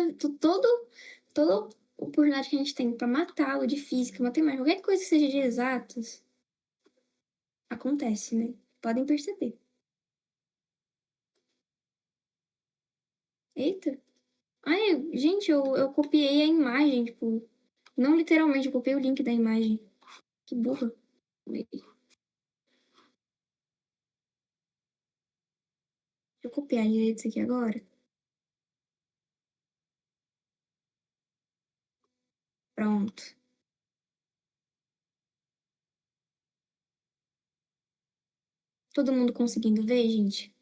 oportunidade que a gente tem pra matar aula de física, matemática, qualquer coisa que seja de exatas, acontece, né? Podem perceber. Eita. Ai, gente, eu copiei a imagem, tipo. Não literalmente, eu copiei o link da imagem. Que burra. Deixa eu copiar direito isso aqui agora. Pronto. Todo mundo conseguindo ver, gente?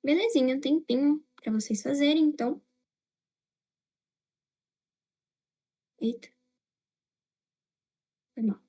Belezinha, tempinho pra vocês fazerem, então. Eita, foi mal.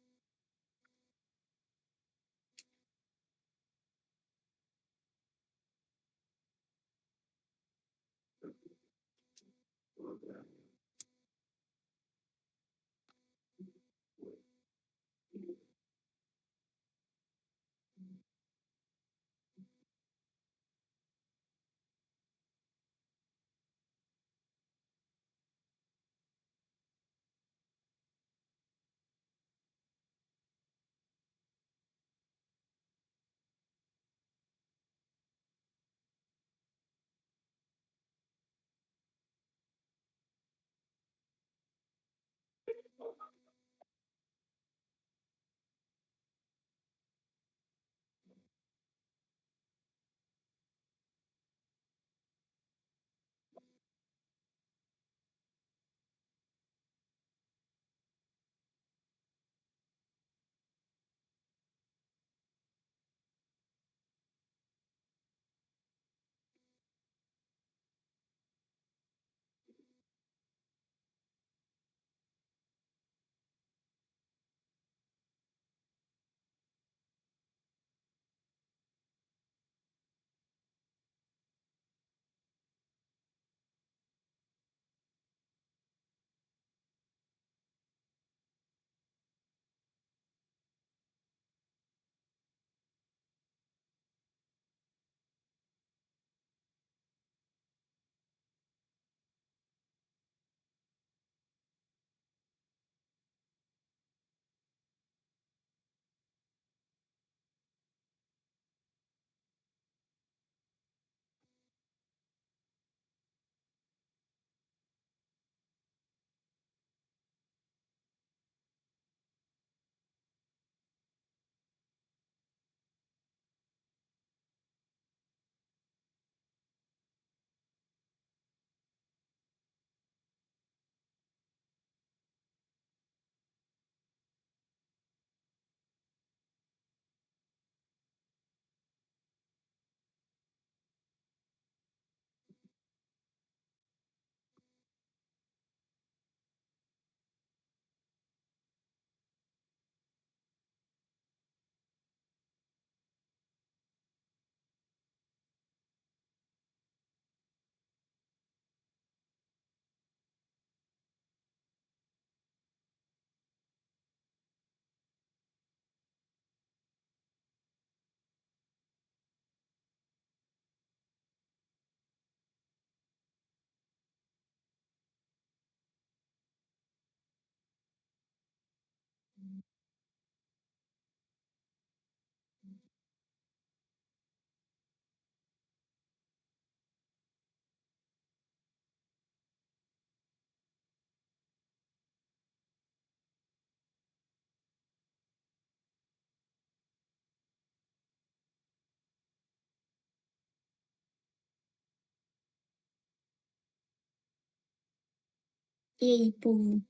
E aí, povo?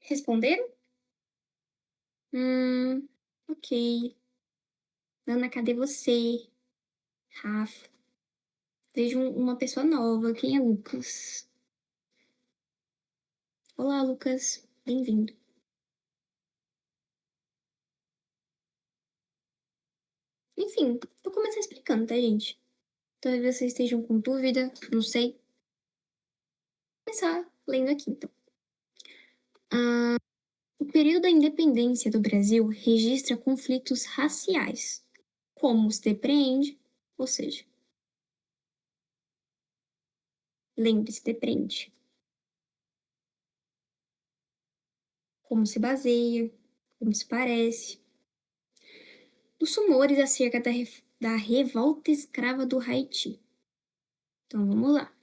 Responderam? Ok. Ana, cadê você? Rafa. Vejo uma pessoa nova. Quem é Lucas? Olá, Lucas. Bem-vindo. Enfim, vou começar explicando, tá, gente? Talvez vocês estejam com dúvida, não sei. Vou começar lendo aqui, então. O período da independência do Brasil registra conflitos raciais. Como se depreende, ou seja, lembre-se, depreende. Como se baseia, como se parece. Os rumores acerca da revolta escrava do Haiti. Então vamos lá.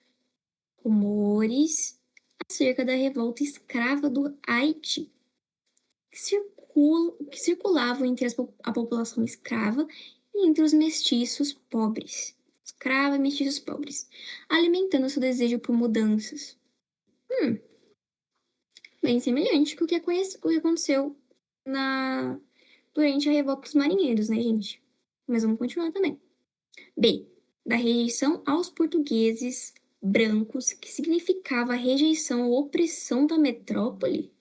Rumores acerca da revolta escrava do Haiti, que circulavam entre a população escrava e entre os mestiços pobres. Escrava e mestiços pobres, alimentando seu desejo por mudanças. Bem semelhante com o que aconteceu na durante a Revolta dos Marinheiros, né, gente? Mas vamos continuar também. B. Da rejeição aos portugueses brancos, que significava a rejeição ou opressão da metrópole,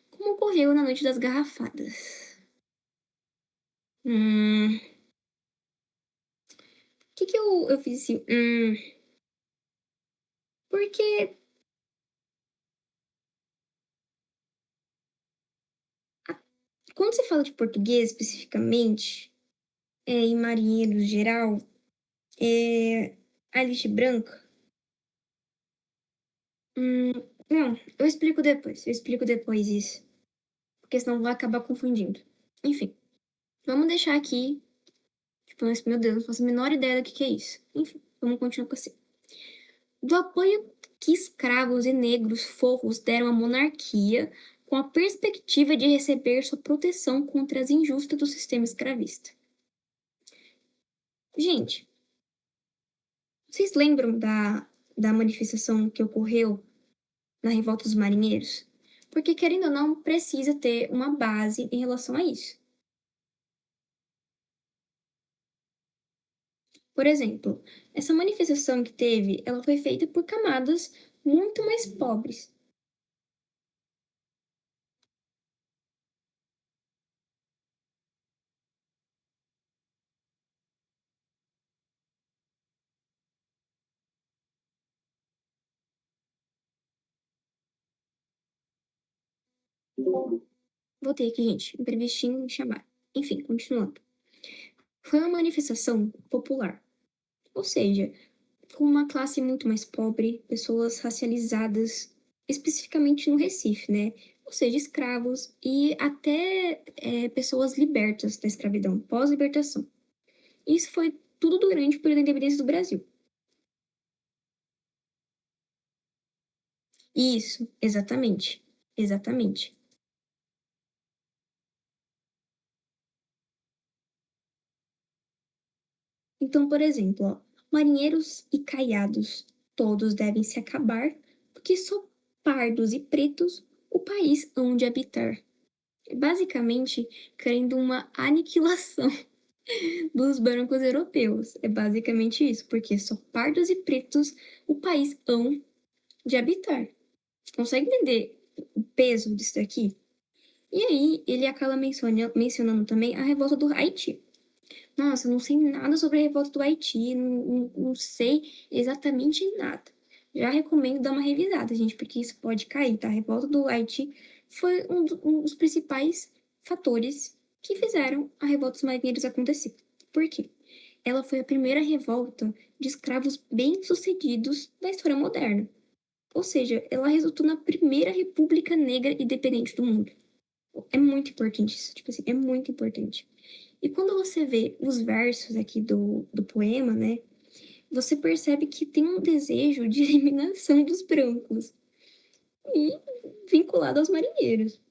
como ocorreu na Noite das Garrafadas. Que eu fiz assim? Porque quando se fala de português especificamente, em marinheiro geral, a elite branca. Não, eu explico depois isso, porque senão vai acabar confundindo. Enfim, vamos deixar aqui, tipo, meu Deus, não faço a menor ideia do que é isso. Enfim, vamos continuar com assim. Do apoio que escravos e negros forros deram à monarquia, com a perspectiva de receber sua proteção contra as injustas do sistema escravista. Gente, vocês lembram da manifestação que ocorreu na Revolta dos Marinheiros? Porque, querendo ou não, precisa ter uma base em relação a isso. Por exemplo, essa manifestação que teve, ela foi feita por camadas muito mais pobres. Voltei aqui, gente. Imprevistinho me chamar. Enfim, continuando. Foi uma manifestação popular. Ou seja, com uma classe muito mais pobre, pessoas racializadas, especificamente no Recife, né? Ou seja, escravos e até pessoas libertas da escravidão, pós-libertação. Isso foi tudo durante o período da independência do Brasil. Isso, exatamente. Exatamente. Então, por exemplo, ó, marinheiros e caiados, todos devem se acabar, porque só pardos e pretos o país hão de habitar. Basicamente, querendo uma aniquilação dos brancos europeus. É basicamente isso, porque só pardos e pretos o país hão de habitar. Consegue entender o peso disso daqui? E aí, ele acaba mencionando também a revolta do Haiti. Nossa, eu não sei nada sobre a revolta do Haiti, não sei exatamente nada. Já recomendo dar uma revisada, gente, porque isso pode cair, tá? A revolta do Haiti foi um dos principais fatores que fizeram a revolta dos marinheiros acontecer. Por quê? Ela foi a primeira revolta de escravos bem-sucedidos da história moderna. Ou seja, ela resultou na primeira república negra independente do mundo. É muito importante isso, tipo assim, é muito importante. E quando você vê os versos aqui do poema, né, você percebe que tem um desejo de eliminação dos brancos e vinculado aos marinheiros.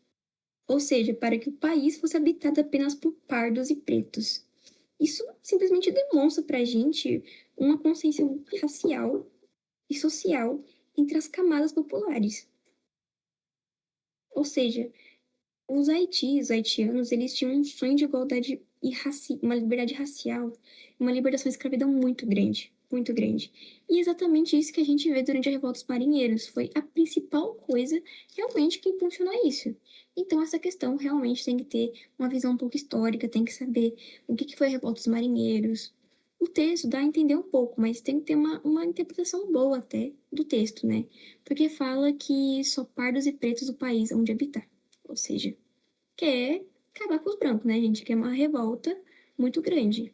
Ou seja, para que o país fosse habitado apenas por pardos e pretos. Isso simplesmente demonstra pra gente uma consciência racial e social entre as camadas populares. Ou seja, Os haitianos, eles tinham um sonho de igualdade e uma liberdade racial, uma libertação da escravidão muito grande, muito grande. E é exatamente isso que a gente vê durante a Revolta dos Marinheiros, foi a principal coisa realmente que impulsionou isso. Então, essa questão realmente tem que ter uma visão um pouco histórica, tem que saber o que foi a Revolta dos Marinheiros. O texto dá a entender um pouco, mas tem que ter uma interpretação boa até do texto, né? Porque fala que só pardos e pretos do país onde habitar. Ou seja, quer acabar com os brancos, né, gente? Quer uma revolta muito grande.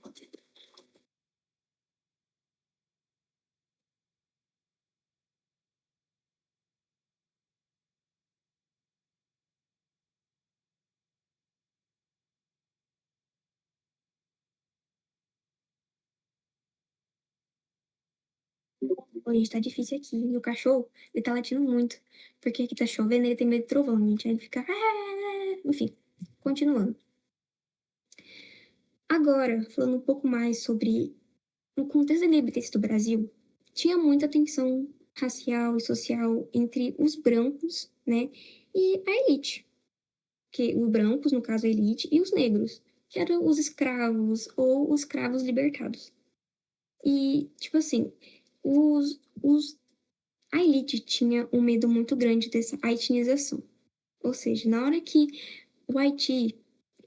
Pô, gente, tá difícil aqui. E o cachorro, ele tá latindo muito. Porque aqui tá chovendo, ele tem medo de trovão, gente. Aí ele fica. Enfim, continuando. Agora, falando um pouco mais sobre o contexto da independência do Brasil, tinha muita tensão racial e social entre os brancos, né, e a elite. Que os brancos, no caso a elite, e os negros, que eram os escravos ou os escravos libertados. E, tipo assim, a elite tinha um medo muito grande dessa haitianização. Ou seja, na hora que o Haiti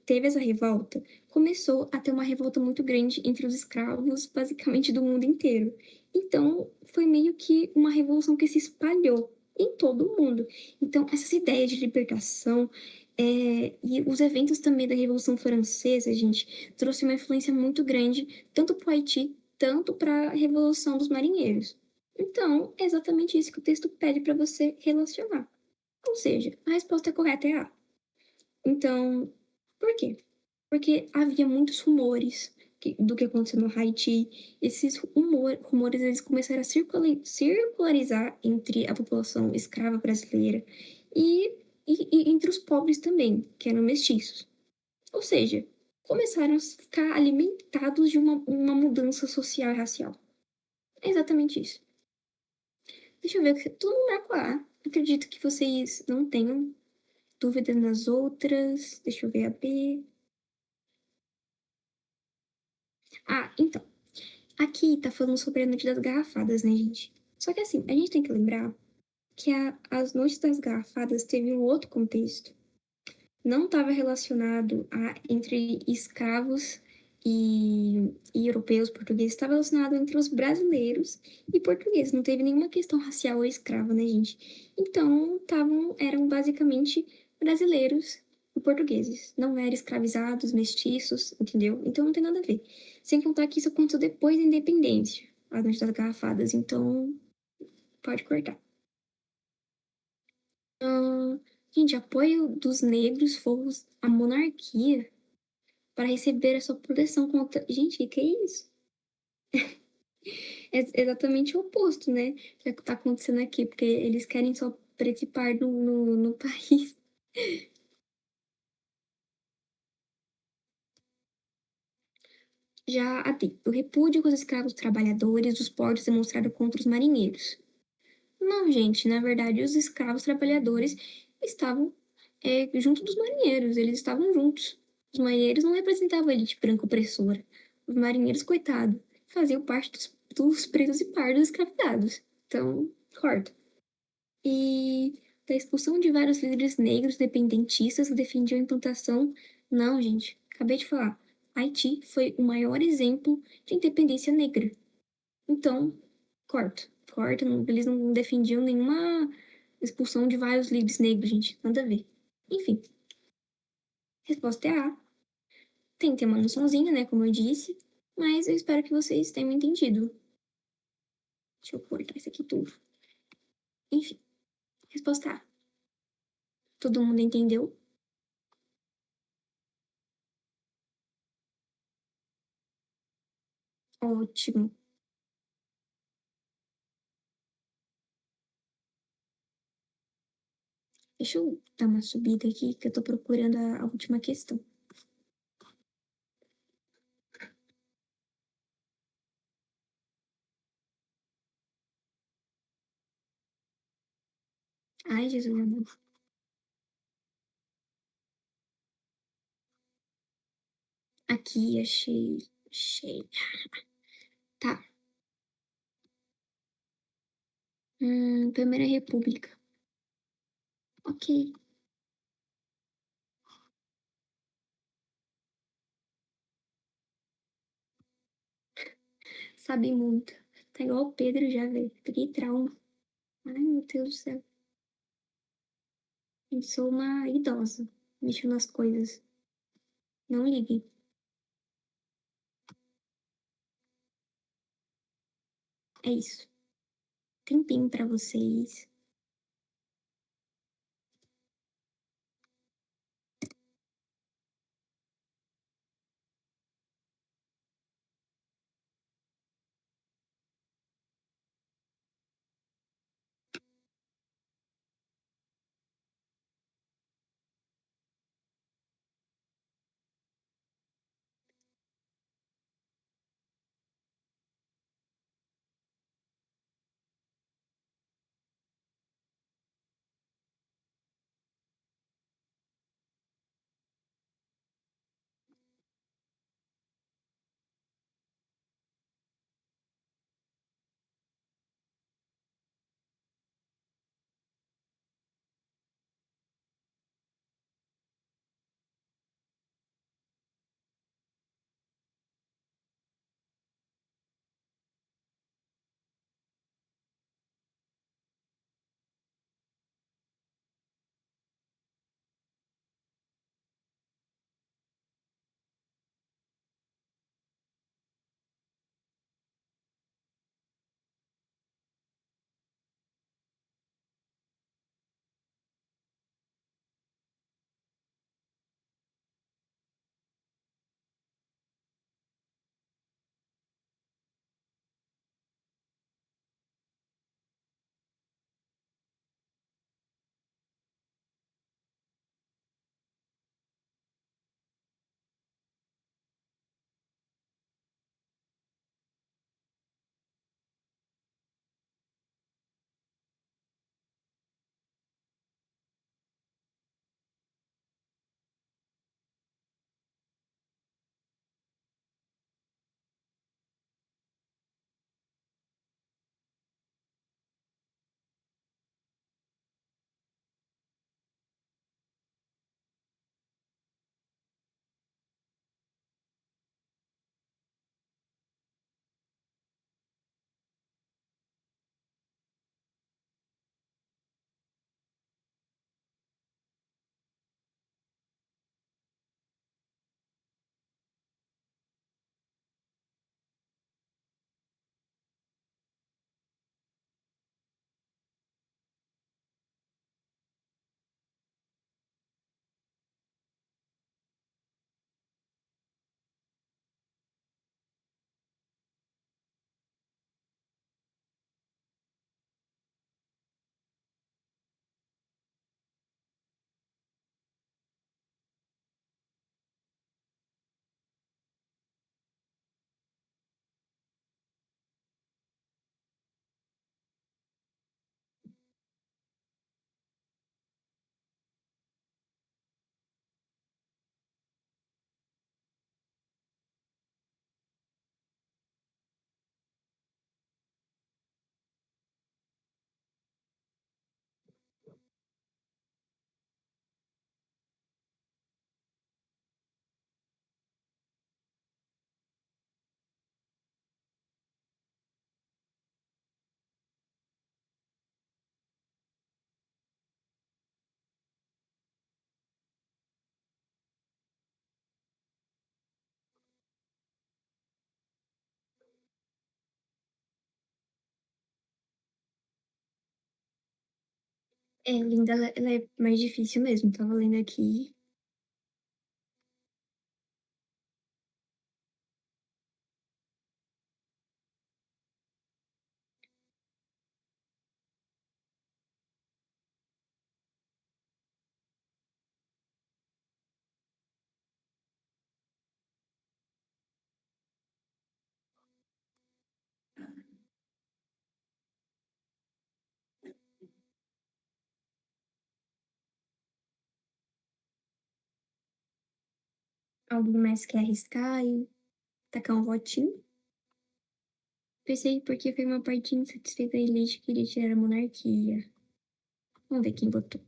teve essa revolta, começou a ter uma revolta muito grande entre os escravos, basicamente do mundo inteiro. Então, foi meio que uma revolução que se espalhou em todo o mundo. Então, essas ideias de libertação e os eventos também da Revolução Francesa, gente, trouxe uma influência muito grande, tanto para o Haiti, tanto para a Revolução dos Marinheiros. Então, é exatamente isso que o texto pede para você relacionar. Ou seja, a resposta correta é A. Então, por quê? Porque havia muitos rumores do que aconteceu no Haiti. Esses rumores eles começaram a circularizar entre a população escrava brasileira e, e entre os pobres também, que eram mestiços. Ou seja, começaram a ficar alimentados de uma mudança social e racial. É exatamente isso. Deixa eu ver, tudo no marco A. Acredito que vocês não tenham dúvidas nas outras. Deixa eu ver a B. Ah, então. Aqui tá falando sobre a noite das garrafadas, né, gente? Só que assim, a gente tem que lembrar que as noites das garrafadas teve um outro contexto. Não estava relacionado entre escravos e europeus portugueses, estava relacionado entre os brasileiros e portugueses. Não teve nenhuma questão racial ou escrava, né, gente? Então, eram basicamente brasileiros e portugueses. Não eram escravizados, mestiços, entendeu? Então não tem nada a ver. Sem contar que isso aconteceu depois da independência, a noite das garrafadas. Então, pode cortar. Ah, gente, apoio dos negros foi a monarquia para receber a sua proteção contra. Gente, que é isso? É exatamente o oposto, né? Que tá acontecendo aqui, porque eles querem só preto e pardo no país. Já a D, o repúdio com os escravos trabalhadores dos portos demonstrado contra os marinheiros. Não, gente, na verdade, os escravos trabalhadores estavam junto dos marinheiros, eles estavam juntos. Os marinheiros não representavam a elite branca opressora. Os marinheiros, coitado, faziam parte dos pretos e pardos escravizados. Então, corta. E da expulsão de vários líderes negros dependentistas que defendiam a implantação. Não, gente, acabei de falar. Haiti foi o maior exemplo de independência negra. Então, corta. Corta, eles não defendiam nenhuma expulsão de vários líderes negros, gente. Nada a ver. Enfim, resposta é A. Tem que ter uma noçãozinha, né, como eu disse. Mas eu espero que vocês tenham entendido. Deixa eu cortar isso aqui tudo. Enfim, resposta A. Todo mundo entendeu? Ótimo. Deixa eu dar uma subida aqui, que eu tô procurando a última questão. Ai, Jesus amado. Aqui, achei. Achei. Tá. Primeira República. Ok. Sabe muito. Tá igual o Pedro já, velho. Peguei trauma. Ai, meu Deus do céu. Eu sou uma idosa. Mexendo nas coisas. Não ligue. É isso. Tempinho pra vocês. É, linda, ela é mais difícil mesmo. Tava lendo aqui. Alguém mais quer arriscar e tacar um votinho? Pensei porque foi uma parte insatisfeita da elite que queria tirar a monarquia. Vamos ver quem votou.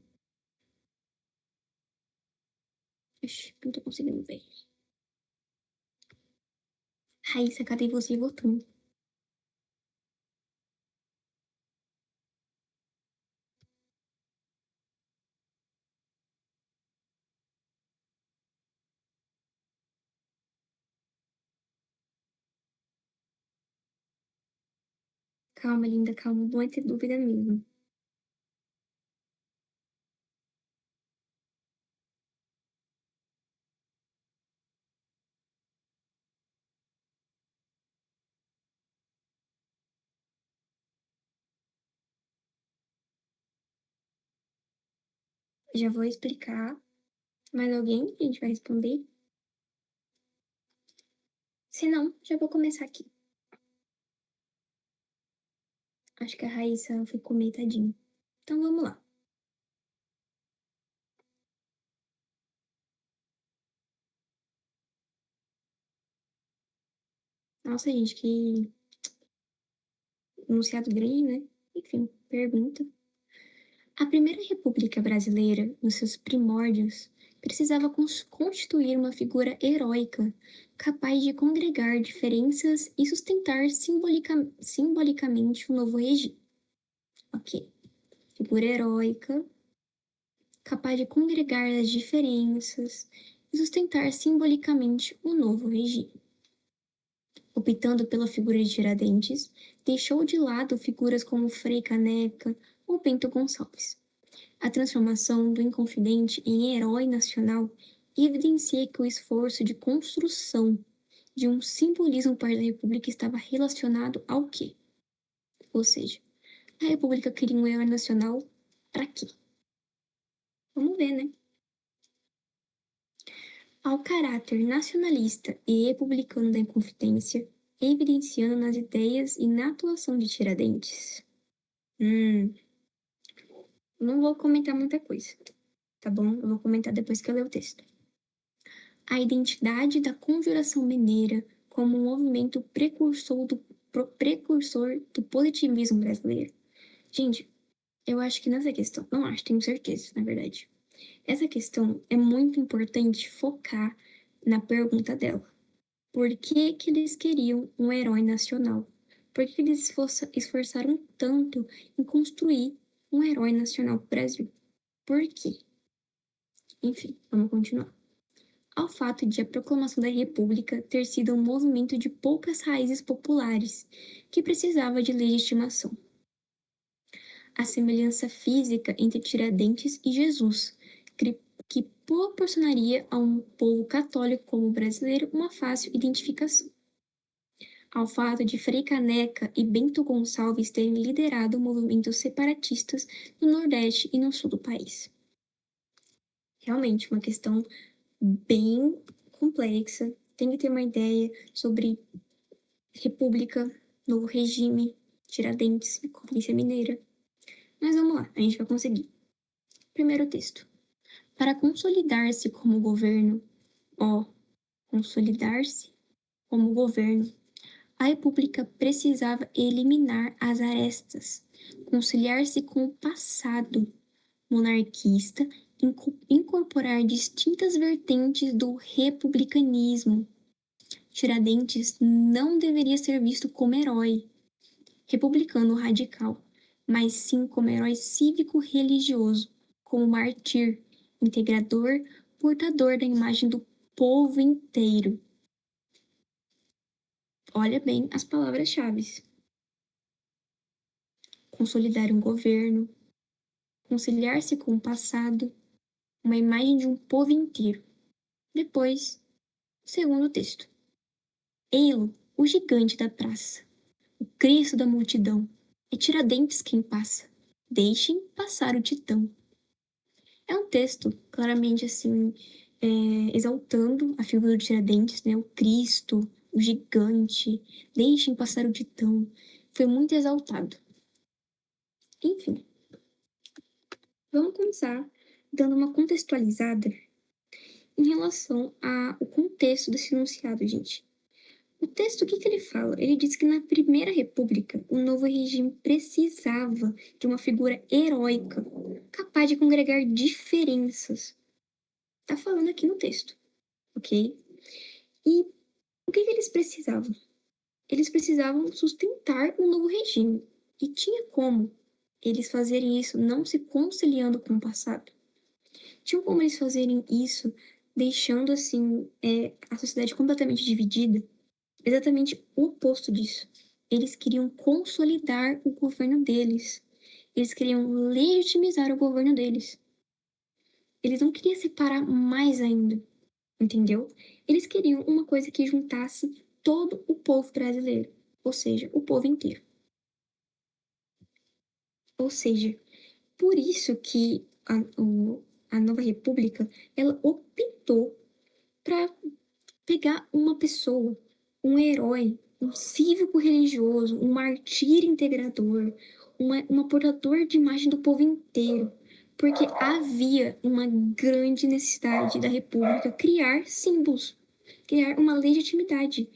Ixi, não tô conseguindo ver. Raíssa, cadê você votando? Calma, linda, calma. Não é ter dúvida mesmo. Já vou explicar. Mais alguém que a gente vai responder? Se não, já vou começar aqui. Acho que a Raíssa foi comer, tadinho. Então vamos lá. Nossa, gente, que enunciado grande, né? Enfim, pergunta. A primeira república brasileira, nos seus primórdios, precisava constituir uma figura heróica, capaz de congregar diferenças e sustentar simbolicamente um novo regime. Ok. Figura heróica, capaz de congregar as diferenças e sustentar simbolicamente um novo regime. Optando pela figura de Tiradentes, deixou de lado figuras como Frei Caneca ou Bento Gonçalves. A transformação do Inconfidente em herói nacional evidencia que o esforço de construção de um simbolismo para a República estava relacionado ao quê? Ou seja, a República queria um herói nacional para quê? Vamos ver, né? Ao caráter nacionalista e republicano da Inconfidência, evidenciando nas ideias e na atuação de Tiradentes. Não vou comentar muita coisa, tá bom? Eu vou comentar depois que eu ler o texto. A identidade da Conjuração Mineira como um movimento precursor do positivismo brasileiro. Gente, eu acho que nessa questão, não acho, tenho certeza, na verdade. Essa questão é muito importante focar na pergunta dela. Por que que eles queriam um herói nacional? Por que eles esforçaram tanto em construir um herói nacional para o Brasil? Por quê? Enfim, vamos continuar. Ao fato de a proclamação da República ter sido um movimento de poucas raízes populares que precisava de legitimação. A semelhança física entre Tiradentes e Jesus, que proporcionaria a um povo católico como o brasileiro uma fácil identificação. Ao fato de Frei Caneca e Bento Gonçalves terem liderado movimentos separatistas no Nordeste e no Sul do país. Realmente, uma questão bem complexa, tem que ter uma ideia sobre república, novo regime, Tiradentes, Conferência Mineira. Mas vamos lá, a gente vai conseguir. Primeiro texto. Para consolidar-se como governo, consolidar-se como governo, a república precisava eliminar as arestas, conciliar-se com o passado monarquista, incorporar distintas vertentes do republicanismo. Tiradentes não deveria ser visto como herói, republicano radical, mas sim como herói cívico-religioso, como mártir, integrador, portador da imagem do povo inteiro. Olha bem as palavras-chave. Consolidar um governo, conciliar-se com o passado, uma imagem de um povo inteiro. Depois, o segundo texto. Ei-lo, o gigante da praça, o Cristo da multidão, é Tiradentes quem passa. Deixem passar o titão. É um texto claramente assim, exaltando a figura de Tiradentes, né? O Cristo, o gigante. Deixem passar o titão. Foi muito exaltado. Enfim, vamos começar dando uma contextualizada em relação ao contexto desse enunciado, gente. O texto, o que ele fala? Ele diz que na Primeira República, o novo regime precisava de uma figura heróica, capaz de congregar diferenças. Tá falando aqui no texto, ok? E o que eles precisavam? Eles precisavam sustentar um novo regime. E tinha como eles fazerem isso não se conciliando com o passado. Tinham como eles fazerem isso deixando, assim, a sociedade completamente dividida. Exatamente o oposto disso. Eles queriam consolidar o governo deles. Eles queriam legitimizar o governo deles. Eles não queriam separar mais ainda, entendeu? Eles queriam uma coisa que juntasse todo o povo brasileiro, ou seja, o povo inteiro. Ou seja, por isso que a nova república, ela optou para pegar uma pessoa, um herói, um cívico religioso, um martírio integrador, uma portador de imagem do povo inteiro, porque havia uma grande necessidade da República criar símbolos, criar uma legitimidade,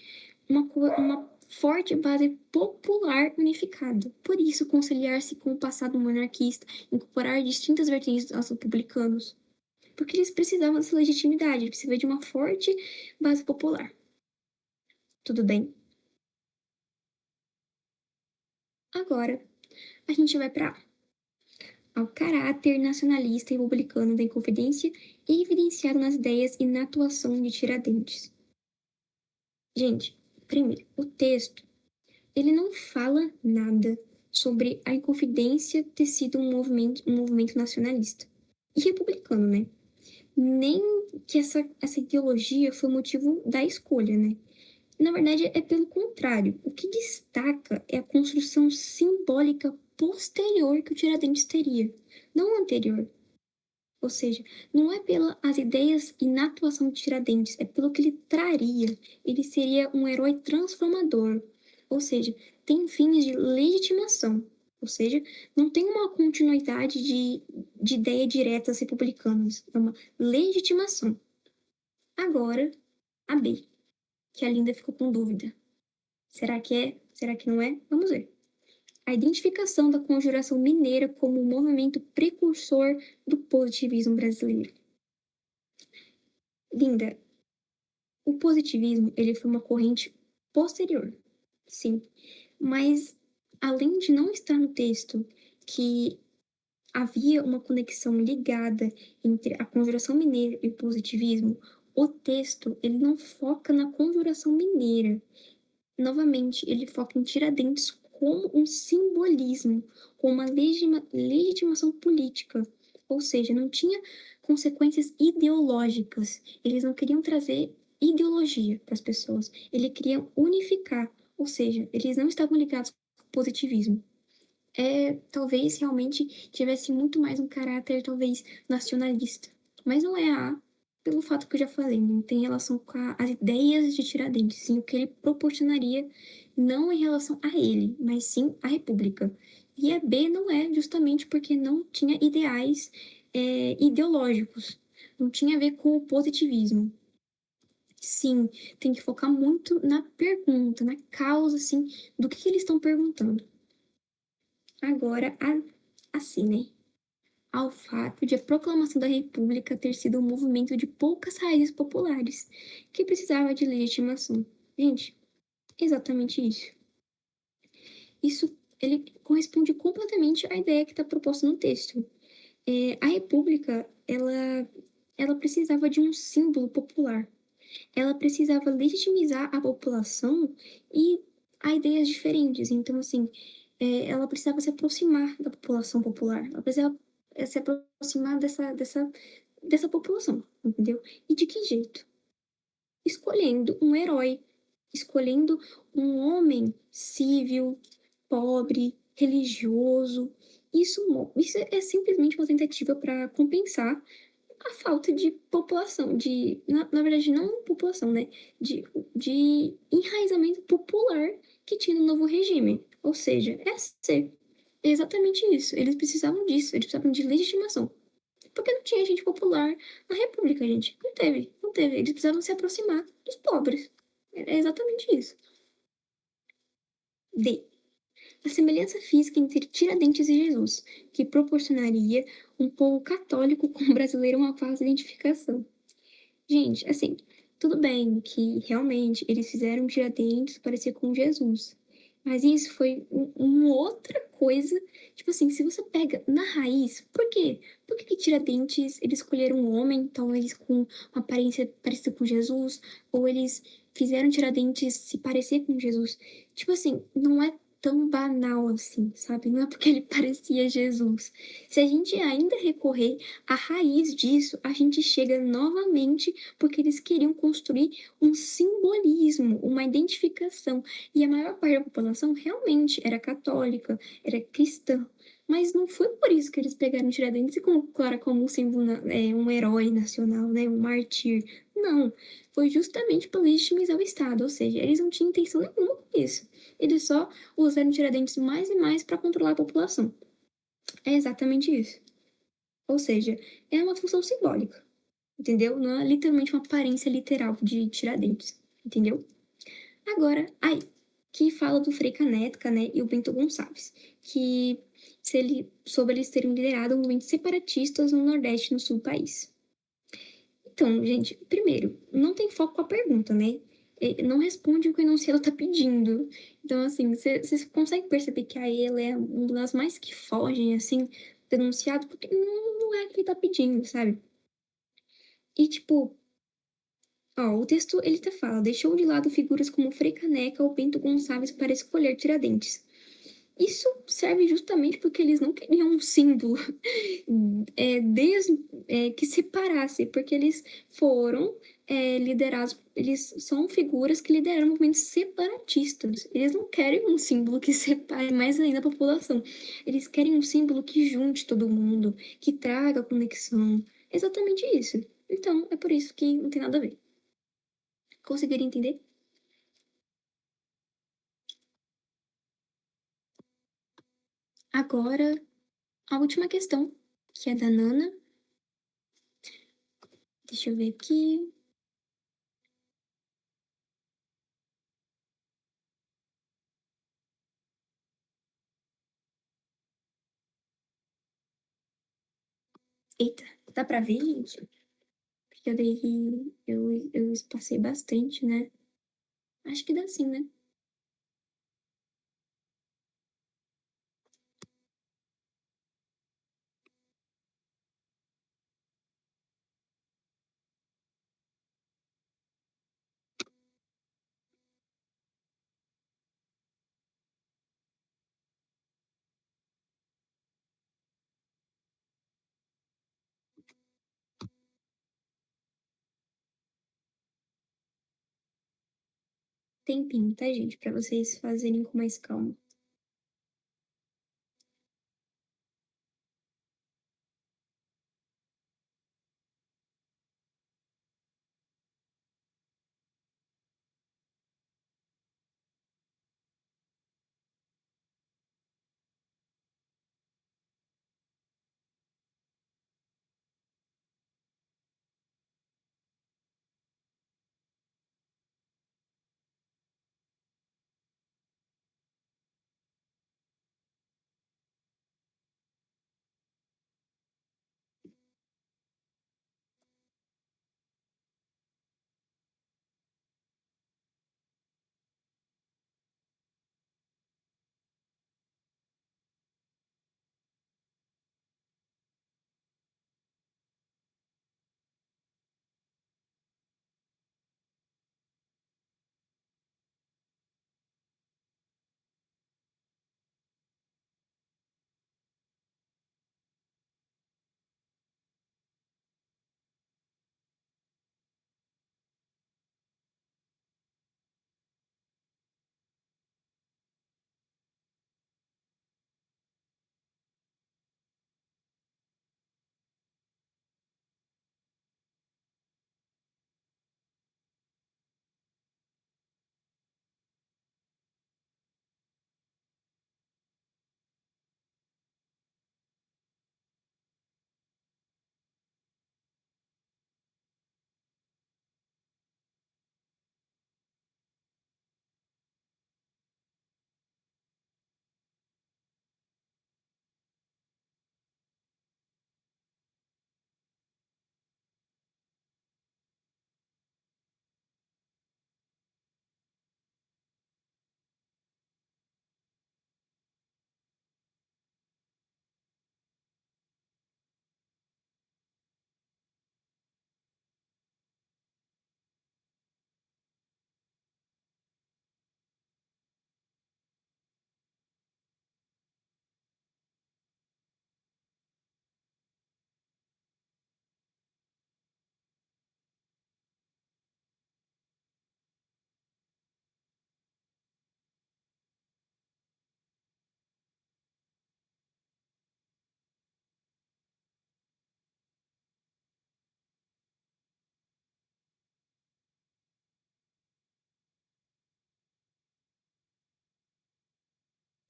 uma forte base popular unificada. Por isso, conciliar-se com o passado monarquista, incorporar distintas vertentes aos republicanos, porque eles precisavam dessa legitimidade, precisavam de uma forte base popular. Tudo bem? Agora, a gente vai para ao caráter nacionalista e republicano da Inconfidência evidenciado nas ideias e na atuação de Tiradentes. Gente, primeiro, o texto, ele não fala nada sobre a Inconfidência ter sido um movimento nacionalista e republicano, né? Nem que essa ideologia foi o motivo da escolha, né? Na verdade, é pelo contrário. O que destaca é a construção simbólica posterior que o Tiradentes teria, não anterior. Ou seja, não é pelas ideias e na atuação de Tiradentes, é pelo que ele traria. Ele seria um herói transformador. Ou seja, tem fins de legitimação. Ou seja, não tem uma continuidade de ideia direta às republicanas. É uma legitimação. Agora, a B, que a Linda ficou com dúvida. Será que é? Será que não é? Vamos ver. A identificação da conjuração mineira como um movimento precursor do positivismo brasileiro. Linda, o positivismo ele foi uma corrente posterior, sim, mas além de não estar no texto que havia uma conexão ligada entre a conjuração mineira e o positivismo, o texto ele não foca na conjuração mineira. Novamente, ele foca em Tiradentes como um simbolismo, como uma legitimação política. Ou seja, não tinha consequências ideológicas. Eles não queriam trazer ideologia para as pessoas. Eles queriam unificar. Ou seja, eles não estavam ligados ao positivismo. Talvez realmente tivesse muito mais um caráter, talvez, nacionalista. Mas não é pelo fato que eu já falei, não tem relação com as ideias de Tiradentes, sim, o que ele proporcionaria, não em relação a ele, mas sim à República. E a B não é justamente porque não tinha ideais ideológicos, não tinha a ver com o positivismo. Sim, tem que focar muito na pergunta, na causa, assim, do que eles estão perguntando. Agora, assim, né? Ao fato de a proclamação da República ter sido um movimento de poucas raízes populares, que precisava de legitimação. Gente, exatamente isso. Isso ele corresponde completamente à ideia que está proposta no texto. A República, ela precisava de um símbolo popular. Ela precisava legitimizar a população e a ideias diferentes. Então, assim, ela precisava se aproximar da população popular. Ela precisava se aproximar dessa população, entendeu? E de que jeito? Escolhendo um herói, escolhendo um homem civil, pobre, religioso. Isso é simplesmente uma tentativa para compensar a falta de população, na verdade, não população, né? De enraizamento popular que tinha no novo regime. Ou seja, é exatamente isso. Eles precisavam disso, eles precisavam de legitimação. Porque não tinha gente popular na República, gente. Não teve, não teve. Eles precisavam se aproximar dos pobres. É exatamente isso. D. A semelhança física entre Tiradentes e Jesus, que proporcionaria um povo católico com o brasileiro uma fácil identificação. Gente, assim, tudo bem que realmente eles fizeram Tiradentes parecer com Jesus. Mas isso foi uma outra coisa. Tipo assim, se você pega na raiz, por quê? Por que Tiradentes eles escolheram um homem, talvez com uma aparência parecida com Jesus? Ou eles fizeram Tiradentes se parecer com Jesus? Tipo assim, não é tão banal assim, sabe? Não é porque ele parecia Jesus. Se a gente ainda recorrer à raiz disso, a gente chega novamente porque eles queriam construir um simbolismo, uma identificação. E a maior parte da população realmente era católica, era cristã. Mas não foi por isso que eles pegaram Tiradentes e colocaram como um símbolo, um herói nacional, né, um mártir. Não, foi justamente para legitimizar o Estado, ou seja, eles não tinham intenção nenhuma com isso. Eles só usaram Tiradentes mais e mais para controlar a população. É exatamente isso. Ou seja, é uma função simbólica, entendeu? Não é literalmente uma aparência literal de Tiradentes, entendeu? Agora, aí, que fala do Frei Caneca, né, e o Bento Gonçalves, que sobre eles terem liderado movimentos separatistas no Nordeste e no Sul do país. Então, gente, primeiro, não tem foco com a pergunta, né? Não responde o que o enunciado tá pedindo. Então, assim, você consegue perceber que a ele é uma das mais que fogem, assim, do enunciado, porque não é o que ele tá pedindo, sabe? E, tipo, ó, o texto, ele até fala, deixou de lado figuras como Frei Caneca ou Bento Gonçalves para escolher Tiradentes. Isso serve justamente porque eles não queriam um símbolo que separasse, porque eles foram liderados, eles são figuras que lideraram movimentos separatistas. Eles não querem um símbolo que separe mais ainda a população. Eles querem um símbolo que junte todo mundo, que traga conexão. Exatamente isso. Então, é por isso que não tem nada a ver. Conseguiram entender? Agora, a última questão, que é da Nana. Deixa eu ver aqui. Eita, dá pra ver, gente? Porque eu passei bastante, né? Acho que dá sim, né? Tempinho, tá, gente? Pra vocês fazerem com mais calma.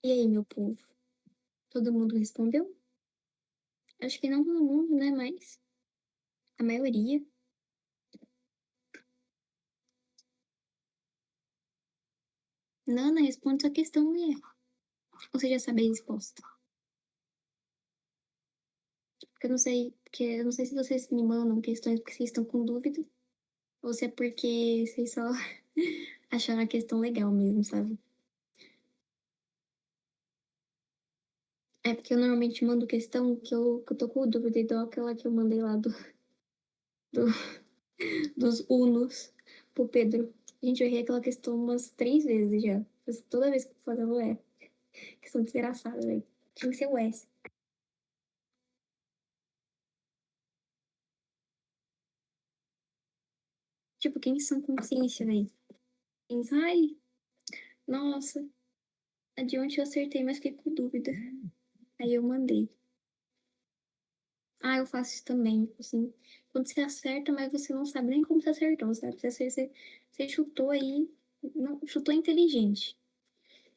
E aí, meu povo? Todo mundo respondeu? Acho que não todo mundo, né? Mas a maioria. Nana, responde sua questão, mulher. Ou você já sabe a resposta? Porque eu não sei se vocês me mandam questões porque vocês estão com dúvida, ou se é porque vocês só acharam a questão legal mesmo, sabe? É porque eu normalmente mando questão que eu tô com dúvida, igual aquela que eu mandei lá do- dos Unos pro Pedro. Gente, eu errei aquela questão umas 3 vezes já. Toda vez que eu tô fazendo é. Questão desgraçada, velho. Tinha que ser o S. Tipo, quem são consciência, velho? Pensa, ai, nossa, adiante eu acertei, mas fiquei com dúvida. Aí eu mandei. Ah, eu faço isso também, assim. Quando você acerta, mas você não sabe nem como você acertou, sabe? Você chutou aí, não, chutou inteligente,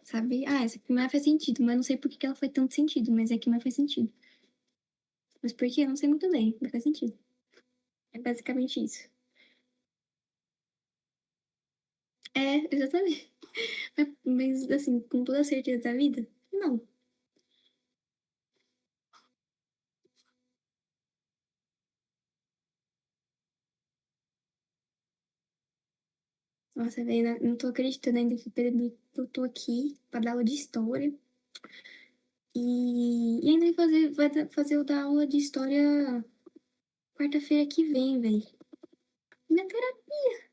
sabe? Ah, essa aqui mais faz sentido, mas não sei por que que ela foi tanto sentido, mas é que mais faz sentido. Mas por quê? Eu não sei muito bem, mas faz sentido. É basicamente isso. É, exatamente. Mas, assim, com toda a certeza da vida? Não. Nossa, velho, não tô acreditando ainda que o Pedro me botou aqui pra dar aula de história. E ainda vai fazer eu dar aula de história quarta-feira que vem, velho. Minha terapia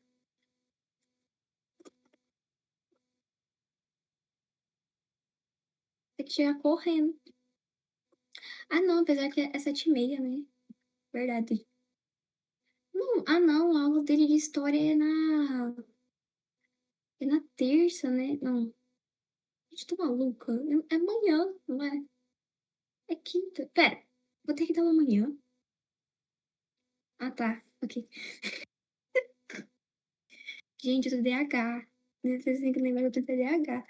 tem que chegar correndo. Ah, não, apesar que é 7h30, né? Verdade. Não, ah, não, a aula dele de história é na terça, né? Não, gente, tô maluca. É amanhã, não é? É quinta. Pera, vou ter que dar aula amanhã. Ah, tá, ok. Gente, eu tô TDAH. Vocês têm que lembrar que eu tenho TDAH.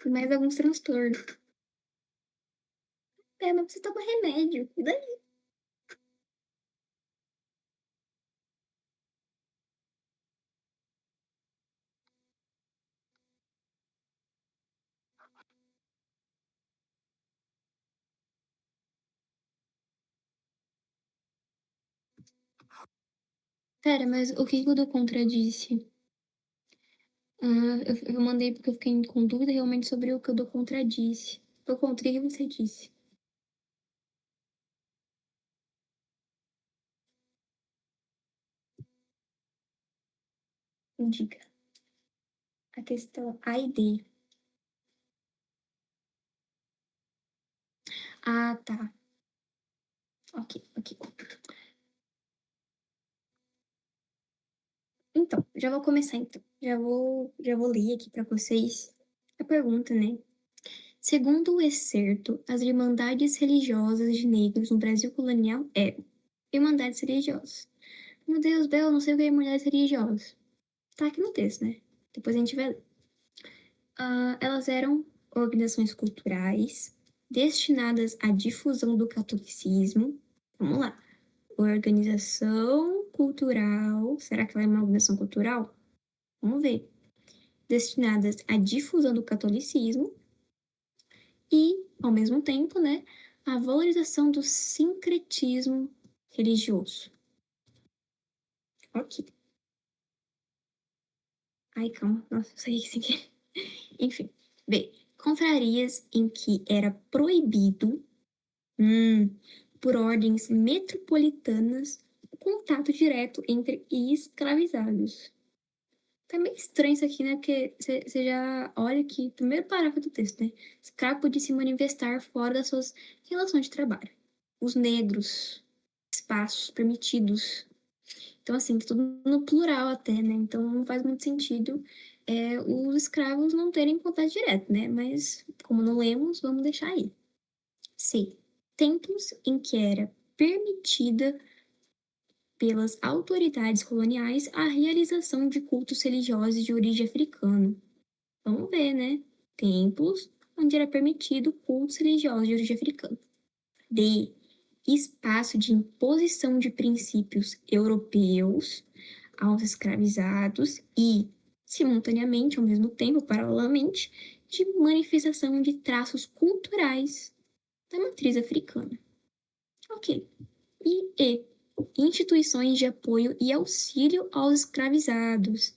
E mais alguns transtornos. É, mas você toma remédio. E daí? Pera, mas o que que o do contradisse? Ah, eu mandei porque eu fiquei com dúvida realmente sobre o que o do contradisse. Do contra, o que que você disse? Diga. A questão A e D. Ah, tá. Ok, ok. Então, já vou começar então. Já vou ler aqui para vocês a pergunta, né? Segundo o excerto, as irmandades religiosas de negros no Brasil colonial eram irmandades religiosas. Meu Deus, Bel, não sei o que é irmandades religiosas. Tá aqui no texto, né? Depois a gente vai ler. Elas eram organizações culturais destinadas à difusão do catolicismo. Vamos lá. Organização cultural. Será que ela é uma organização cultural? Vamos ver. Destinadas à difusão do catolicismo e, ao mesmo tempo, né, a valorização do sincretismo religioso. Ok. Ai, calma. Nossa, eu saí sem querer. Enfim. B. Confrarias em que era proibido, por ordens metropolitanas, o contato direto entre escravizados. Tá meio estranho isso aqui, né? Porque você já olha que, primeiro parágrafo do texto, né? Escravo podia se manifestar fora das suas relações de trabalho. Os negros, espaços permitidos. Então, assim, tá tudo no plural até, né? Então não faz muito sentido os escravos não terem contato direto, né? Mas, como não lemos, vamos deixar aí. C. Templos em que era permitida pelas autoridades coloniais a realização de cultos religiosos de origem africana. Vamos ver, né? Templos onde era permitido cultos religiosos de origem africana. D. Espaço de imposição de princípios europeus aos escravizados e, simultaneamente, ao mesmo tempo, paralelamente, de manifestação de traços culturais da matriz africana. Ok. E. Instituições de apoio e auxílio aos escravizados.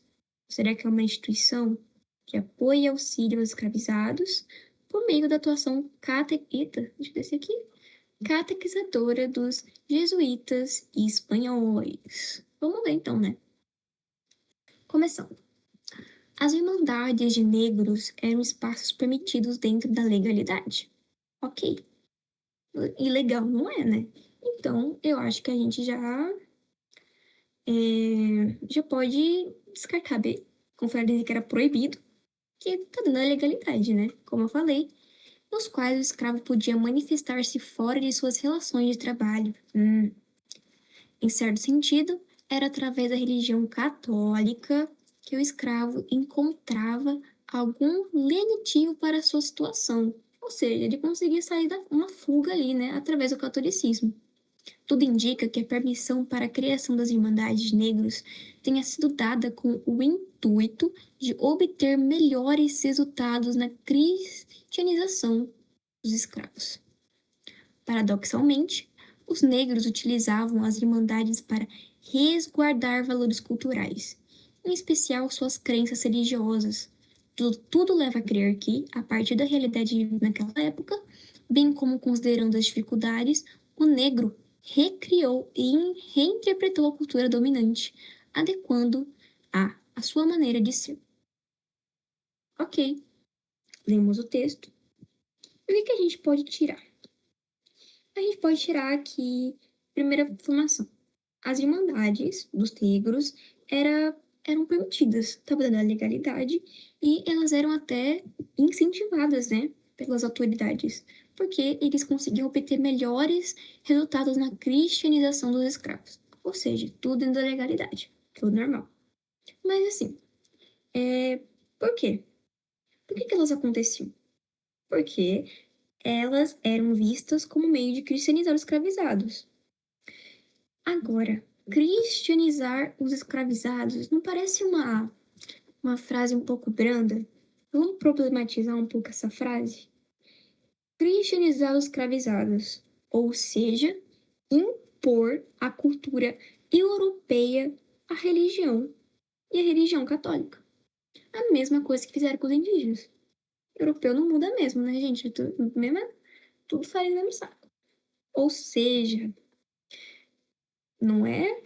Será que é uma instituição de apoio e auxílio aos escravizados por meio da atuação catequizadora dos jesuítas e espanhóis? Vamos ver então, né? Começando. As irmandades de negros eram espaços permitidos dentro da legalidade. Ok. Ilegal não é, né? Então, eu acho que a gente já pode descartar B, conforme dizer que era proibido, que tá dando a legalidade, né? Como eu falei, nos quais o escravo podia manifestar-se fora de suas relações de trabalho. Em certo sentido, era através da religião católica que o escravo encontrava algum lenitivo para a sua situação. Ou seja, ele conseguia sair uma fuga ali, né, através do catolicismo. Tudo indica que a permissão para a criação das Irmandades de Negros tenha sido dada com o intuito de obter melhores resultados na cristianização dos escravos. Paradoxalmente, os negros utilizavam as Irmandades para resguardar valores culturais, em especial suas crenças religiosas. Tudo leva a crer que, a partir da realidade vivida naquela época, bem como considerando as dificuldades, o negro recriou e reinterpretou a cultura dominante, adequando-a à sua maneira de ser. Ok, lemos o texto. E o que a gente pode tirar? A gente pode tirar aqui, primeira informação. As irmandades dos negros eram permitidas, estava dando a legalidade, e elas eram até incentivadas, né, pelas autoridades, porque eles conseguiam obter melhores resultados na cristianização dos escravos. Ou seja, tudo dentro da legalidade, tudo normal. Mas assim, por quê? Por que elas aconteciam? Porque elas eram vistas como meio de cristianizar os escravizados. Agora, cristianizar os escravizados não parece uma frase um pouco branda? Vamos problematizar um pouco essa frase? Cristianizar os escravizados, ou seja, impor a cultura europeia à religião e a religião católica. A mesma coisa que fizeram com os indígenas. Europeu não muda mesmo, né, gente? Tudo faz no mesmo saco. Ou seja, não é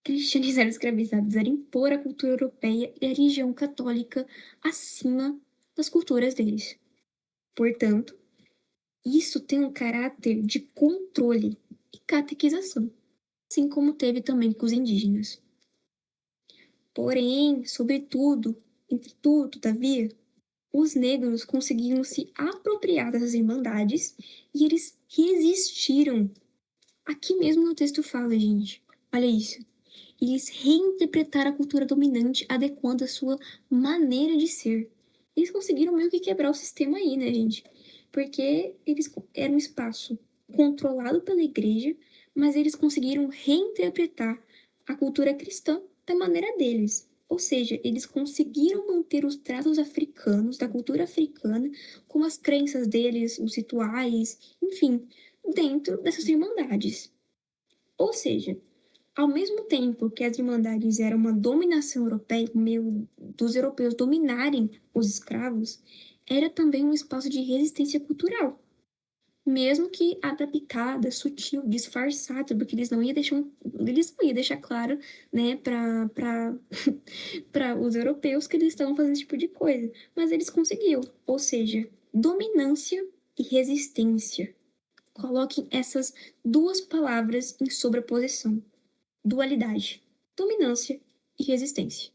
cristianizar os escravizados, era impor a cultura europeia e a religião católica acima das culturas deles. Portanto, isso tem um caráter de controle e catequização, assim como teve também com os indígenas. Porém, sobretudo, entretudo, todavia, os negros conseguiram se apropriar dessas irmandades e eles resistiram. Aqui mesmo no texto fala, gente, olha isso. Eles reinterpretaram a cultura dominante adequando a sua maneira de ser. Eles conseguiram meio que quebrar o sistema aí, né, gente? Porque eles eram um espaço controlado pela igreja, mas eles conseguiram reinterpretar a cultura cristã da maneira deles. Ou seja, eles conseguiram manter os traços africanos, da cultura africana, com as crenças deles, os rituais, enfim, dentro dessas irmandades. Ou seja, ao mesmo tempo que as Irmandades eram uma dominação europeia, meio dos europeus dominarem os escravos, era também um espaço de resistência cultural, mesmo que adaptada, sutil, disfarçada, porque eles não iam deixar claro, né, para os europeus que eles estavam fazendo esse tipo de coisa, mas eles conseguiam, ou seja, dominância e resistência. Coloquem essas duas palavras em sobreposição. Dualidade, dominância e resistência.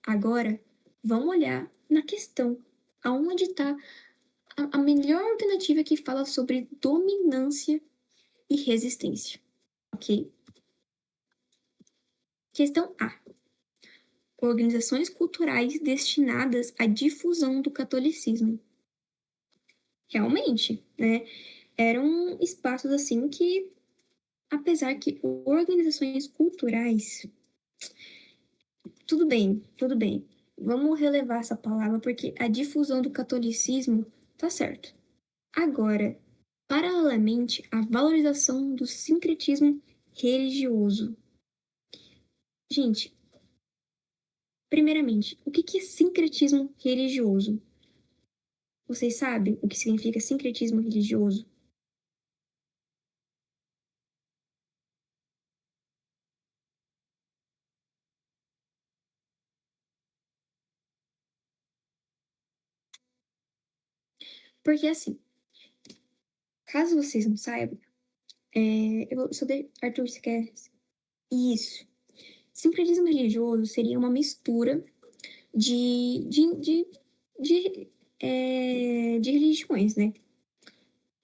Agora, vamos olhar na questão, aonde está a melhor alternativa que fala sobre dominância e resistência, ok? Questão A. organizações culturais destinadas à difusão do catolicismo. Realmente, né? Eram espaços assim que, apesar que organizações culturais, tudo bem, tudo bem. Vamos relevar essa palavra porque a difusão do catolicismo tá certo. Agora, paralelamente, a valorização do sincretismo religioso. Gente, primeiramente, o que é sincretismo religioso? Vocês sabem o que significa sincretismo religioso? Porque assim, caso vocês não saibam, eu sou de Arthur, você quer? Isso. Sincretismo religioso seria uma mistura de religiões, né?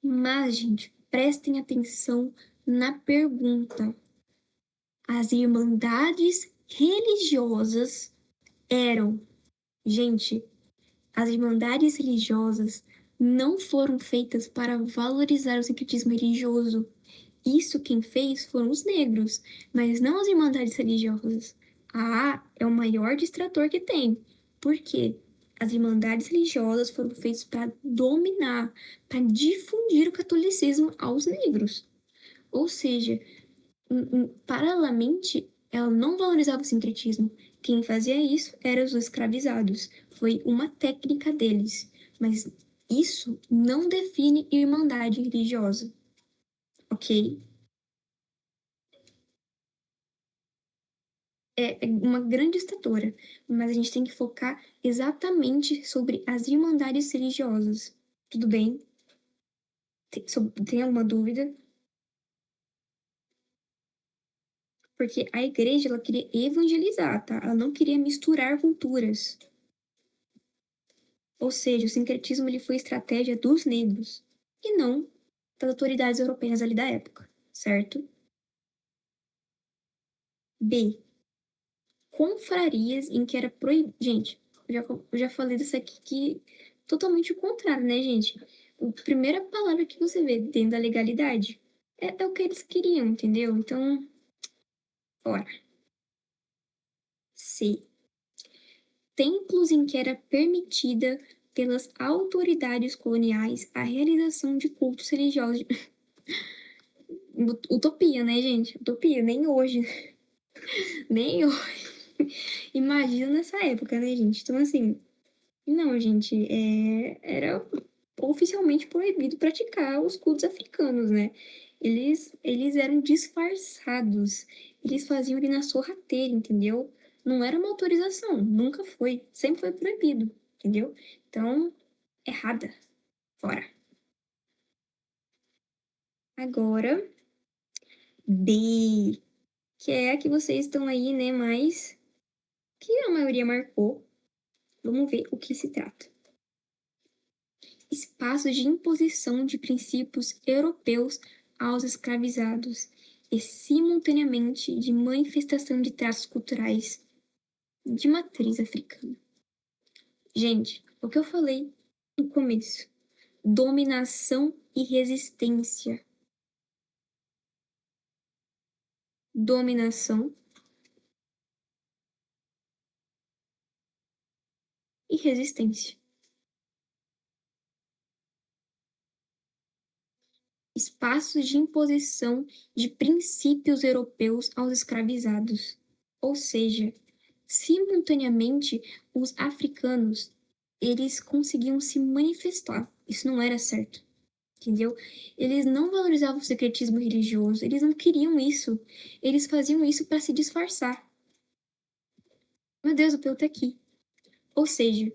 Mas, gente, prestem atenção na pergunta. As irmandades religiosas eram, gente, as irmandades religiosas não foram feitas para valorizar o sincretismo religioso. Isso quem fez foram os negros, mas não as irmandades religiosas. Ah, é o maior distrator que tem. Por quê? As irmandades religiosas foram feitas para dominar, para difundir o catolicismo aos negros. Ou seja, paralelamente, ela não valorizava o sincretismo. Quem fazia isso eram os escravizados. Foi uma técnica deles. Mas isso não define irmandade religiosa, ok? É uma grande estatura, mas a gente tem que focar exatamente sobre as irmandades religiosas. Tudo bem? Tem alguma dúvida? Porque a igreja ela queria evangelizar, tá? Ela não queria misturar culturas. Ou seja, o sincretismo ele foi estratégia dos negros e não das autoridades europeias ali da época, certo? B. Confrarias em que era proibido. Gente, eu já falei disso aqui que totalmente o contrário, né, gente? A primeira palavra que você vê dentro da legalidade é o que eles queriam, entendeu? Então, ora. C. Templos em que era permitida pelas autoridades coloniais a realização de cultos religiosos. Utopia, né, gente? Utopia, nem hoje. Nem hoje. Imagina nessa época, né, gente? Então, assim, não, gente, era oficialmente proibido praticar os cultos africanos, né? Eles eram disfarçados. Eles faziam ali na sorrateira, entendeu? Não era uma autorização, nunca foi. Sempre foi proibido, entendeu? Então, errada. Fora. Agora, D, que é a que vocês estão aí, né? Mas que a maioria marcou. Vamos ver o que se trata. Espaço de imposição de princípios europeus aos escravizados e, simultaneamente, de manifestação de traços culturais de matriz africana. Gente, o que eu falei no começo: dominação e resistência. Dominação e resistência. Espaços de imposição de princípios europeus aos escravizados. Ou seja, simultaneamente, os africanos, eles conseguiam se manifestar. Isso não era certo, entendeu? Eles não valorizavam o secretismo religioso, eles não queriam isso. Eles faziam isso para se disfarçar. Meu Deus, o Peu tá aqui. Ou seja,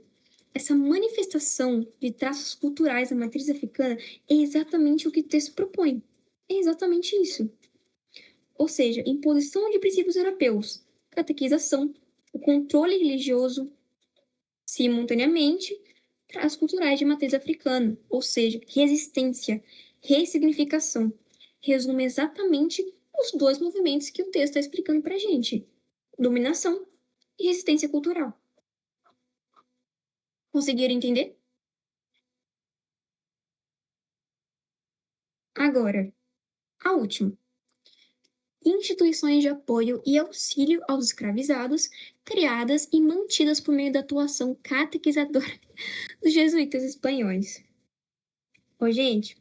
essa manifestação de traços culturais da matriz africana é exatamente o que o texto propõe. É exatamente isso. Ou seja, imposição de princípios europeus, catequização, o controle religioso, simultaneamente, traços culturais de matriz africana, ou seja, resistência, ressignificação. Resume exatamente os dois movimentos que o texto está explicando para a gente: dominação e resistência cultural. Conseguiram entender? Agora, a última. Instituições de apoio e auxílio aos escravizados, criadas e mantidas por meio da atuação catequizadora dos jesuítas espanhóis. Ô, gente,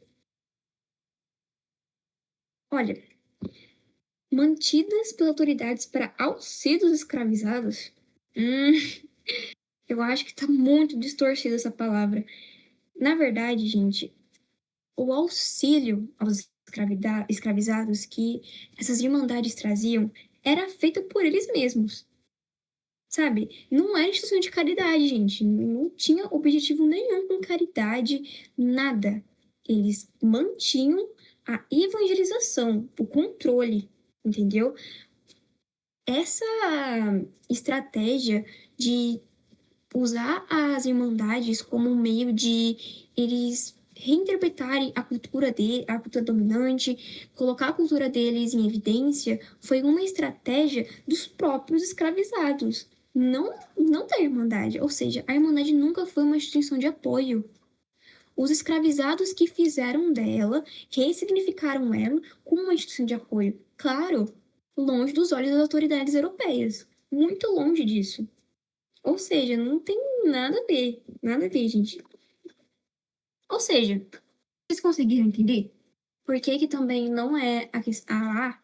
olha, mantidas pelas autoridades para auxílio dos escravizados? Hum, eu acho que tá muito distorcida essa palavra. Na verdade, gente, o auxílio aos escravizados que essas irmandades traziam era feito por eles mesmos, sabe? Não era instituição de caridade, gente. Não tinha objetivo nenhum com caridade, nada. Eles mantinham a evangelização, o controle, entendeu? Essa estratégia de usar as irmandades como um meio de eles reinterpretarem a cultura dominante, colocar a cultura deles em evidência, foi uma estratégia dos próprios escravizados, não da Irmandade. Ou seja, a Irmandade nunca foi uma instituição de apoio. Os escravizados que fizeram dela, ressignificaram ela como uma instituição de apoio. Claro, longe dos olhos das autoridades europeias. Muito longe disso. Ou seja, não tem nada a ver, gente. Ou seja, vocês conseguiram entender por que que também não é a A?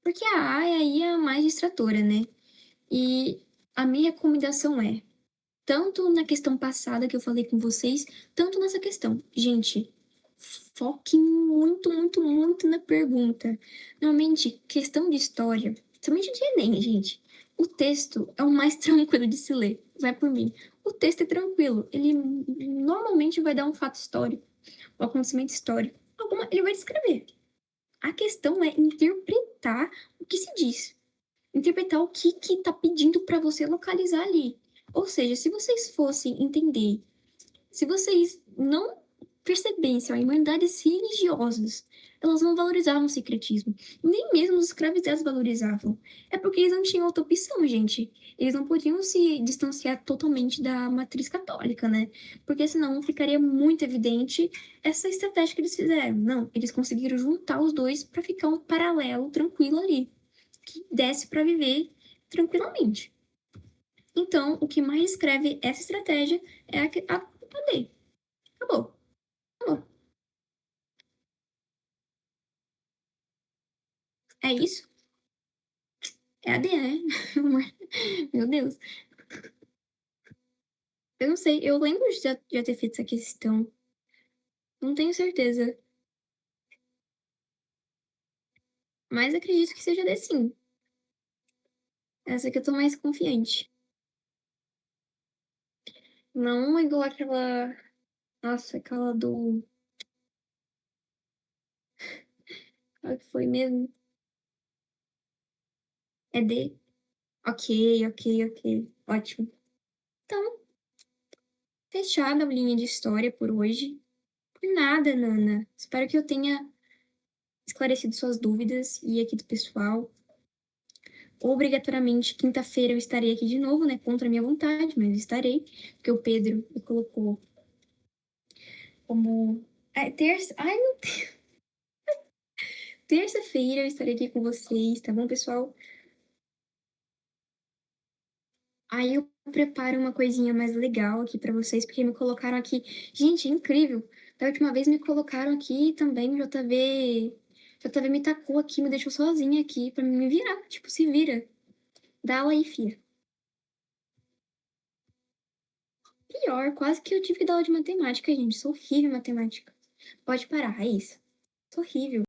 Porque a A é aí a mais distratora, né? E a minha recomendação é, tanto na questão passada que eu falei com vocês, tanto nessa questão. Gente, foque muito, muito, muito na pergunta. Normalmente, questão de história, somente de Enem, gente. O texto é o mais tranquilo de se ler. Vai por mim. O texto é tranquilo. Ele normalmente vai dar um fato histórico, um acontecimento histórico. Ele vai descrever. A questão é interpretar o que se diz. Interpretar o que tá pedindo para você localizar ali. Ou seja, se vocês fossem entender, se vocês não percebessem a humanidades religiosas, elas não valorizavam o secretismo. Nem mesmo os escravizados valorizavam. É porque eles não tinham outra opção, gente. Eles não podiam se distanciar totalmente da matriz católica, né? Porque senão ficaria muito evidente essa estratégia que eles fizeram. Não, eles conseguiram juntar os dois para ficar um paralelo tranquilo ali, que desse para viver tranquilamente. Então, o que mais escreve essa estratégia é a lei. Acabou. Acabou. É isso? É a D, né? Meu Deus. Eu não sei. Eu lembro de já ter feito essa questão. Não tenho certeza. Mas acredito que seja D sim. Essa que eu tô mais confiante. Não igual aquela. Nossa, aquela do. Qual que foi mesmo? É D? Ok, ok, ok. Ótimo. Então, fechada a linha de história por hoje. Por nada, Nana. Espero que eu tenha esclarecido suas dúvidas e aqui do pessoal. Obrigatoriamente, quinta-feira eu estarei aqui de novo, né? Contra a minha vontade, mas estarei. Porque o Pedro me colocou como. Terça. Ai, meu Deus. Terça-feira eu estarei aqui com vocês, tá bom, pessoal? Aí eu preparo uma coisinha mais legal aqui pra vocês, porque me colocaram aqui. Gente, é incrível. Da última vez me colocaram aqui também, o JV. JV me tacou aqui, me deixou sozinha aqui pra me virar. Tipo, se vira. Dá aula aí, fia. Pior, quase que eu tive que dar aula de matemática, gente. Sou horrível em matemática. Pode parar, é isso. Sou horrível.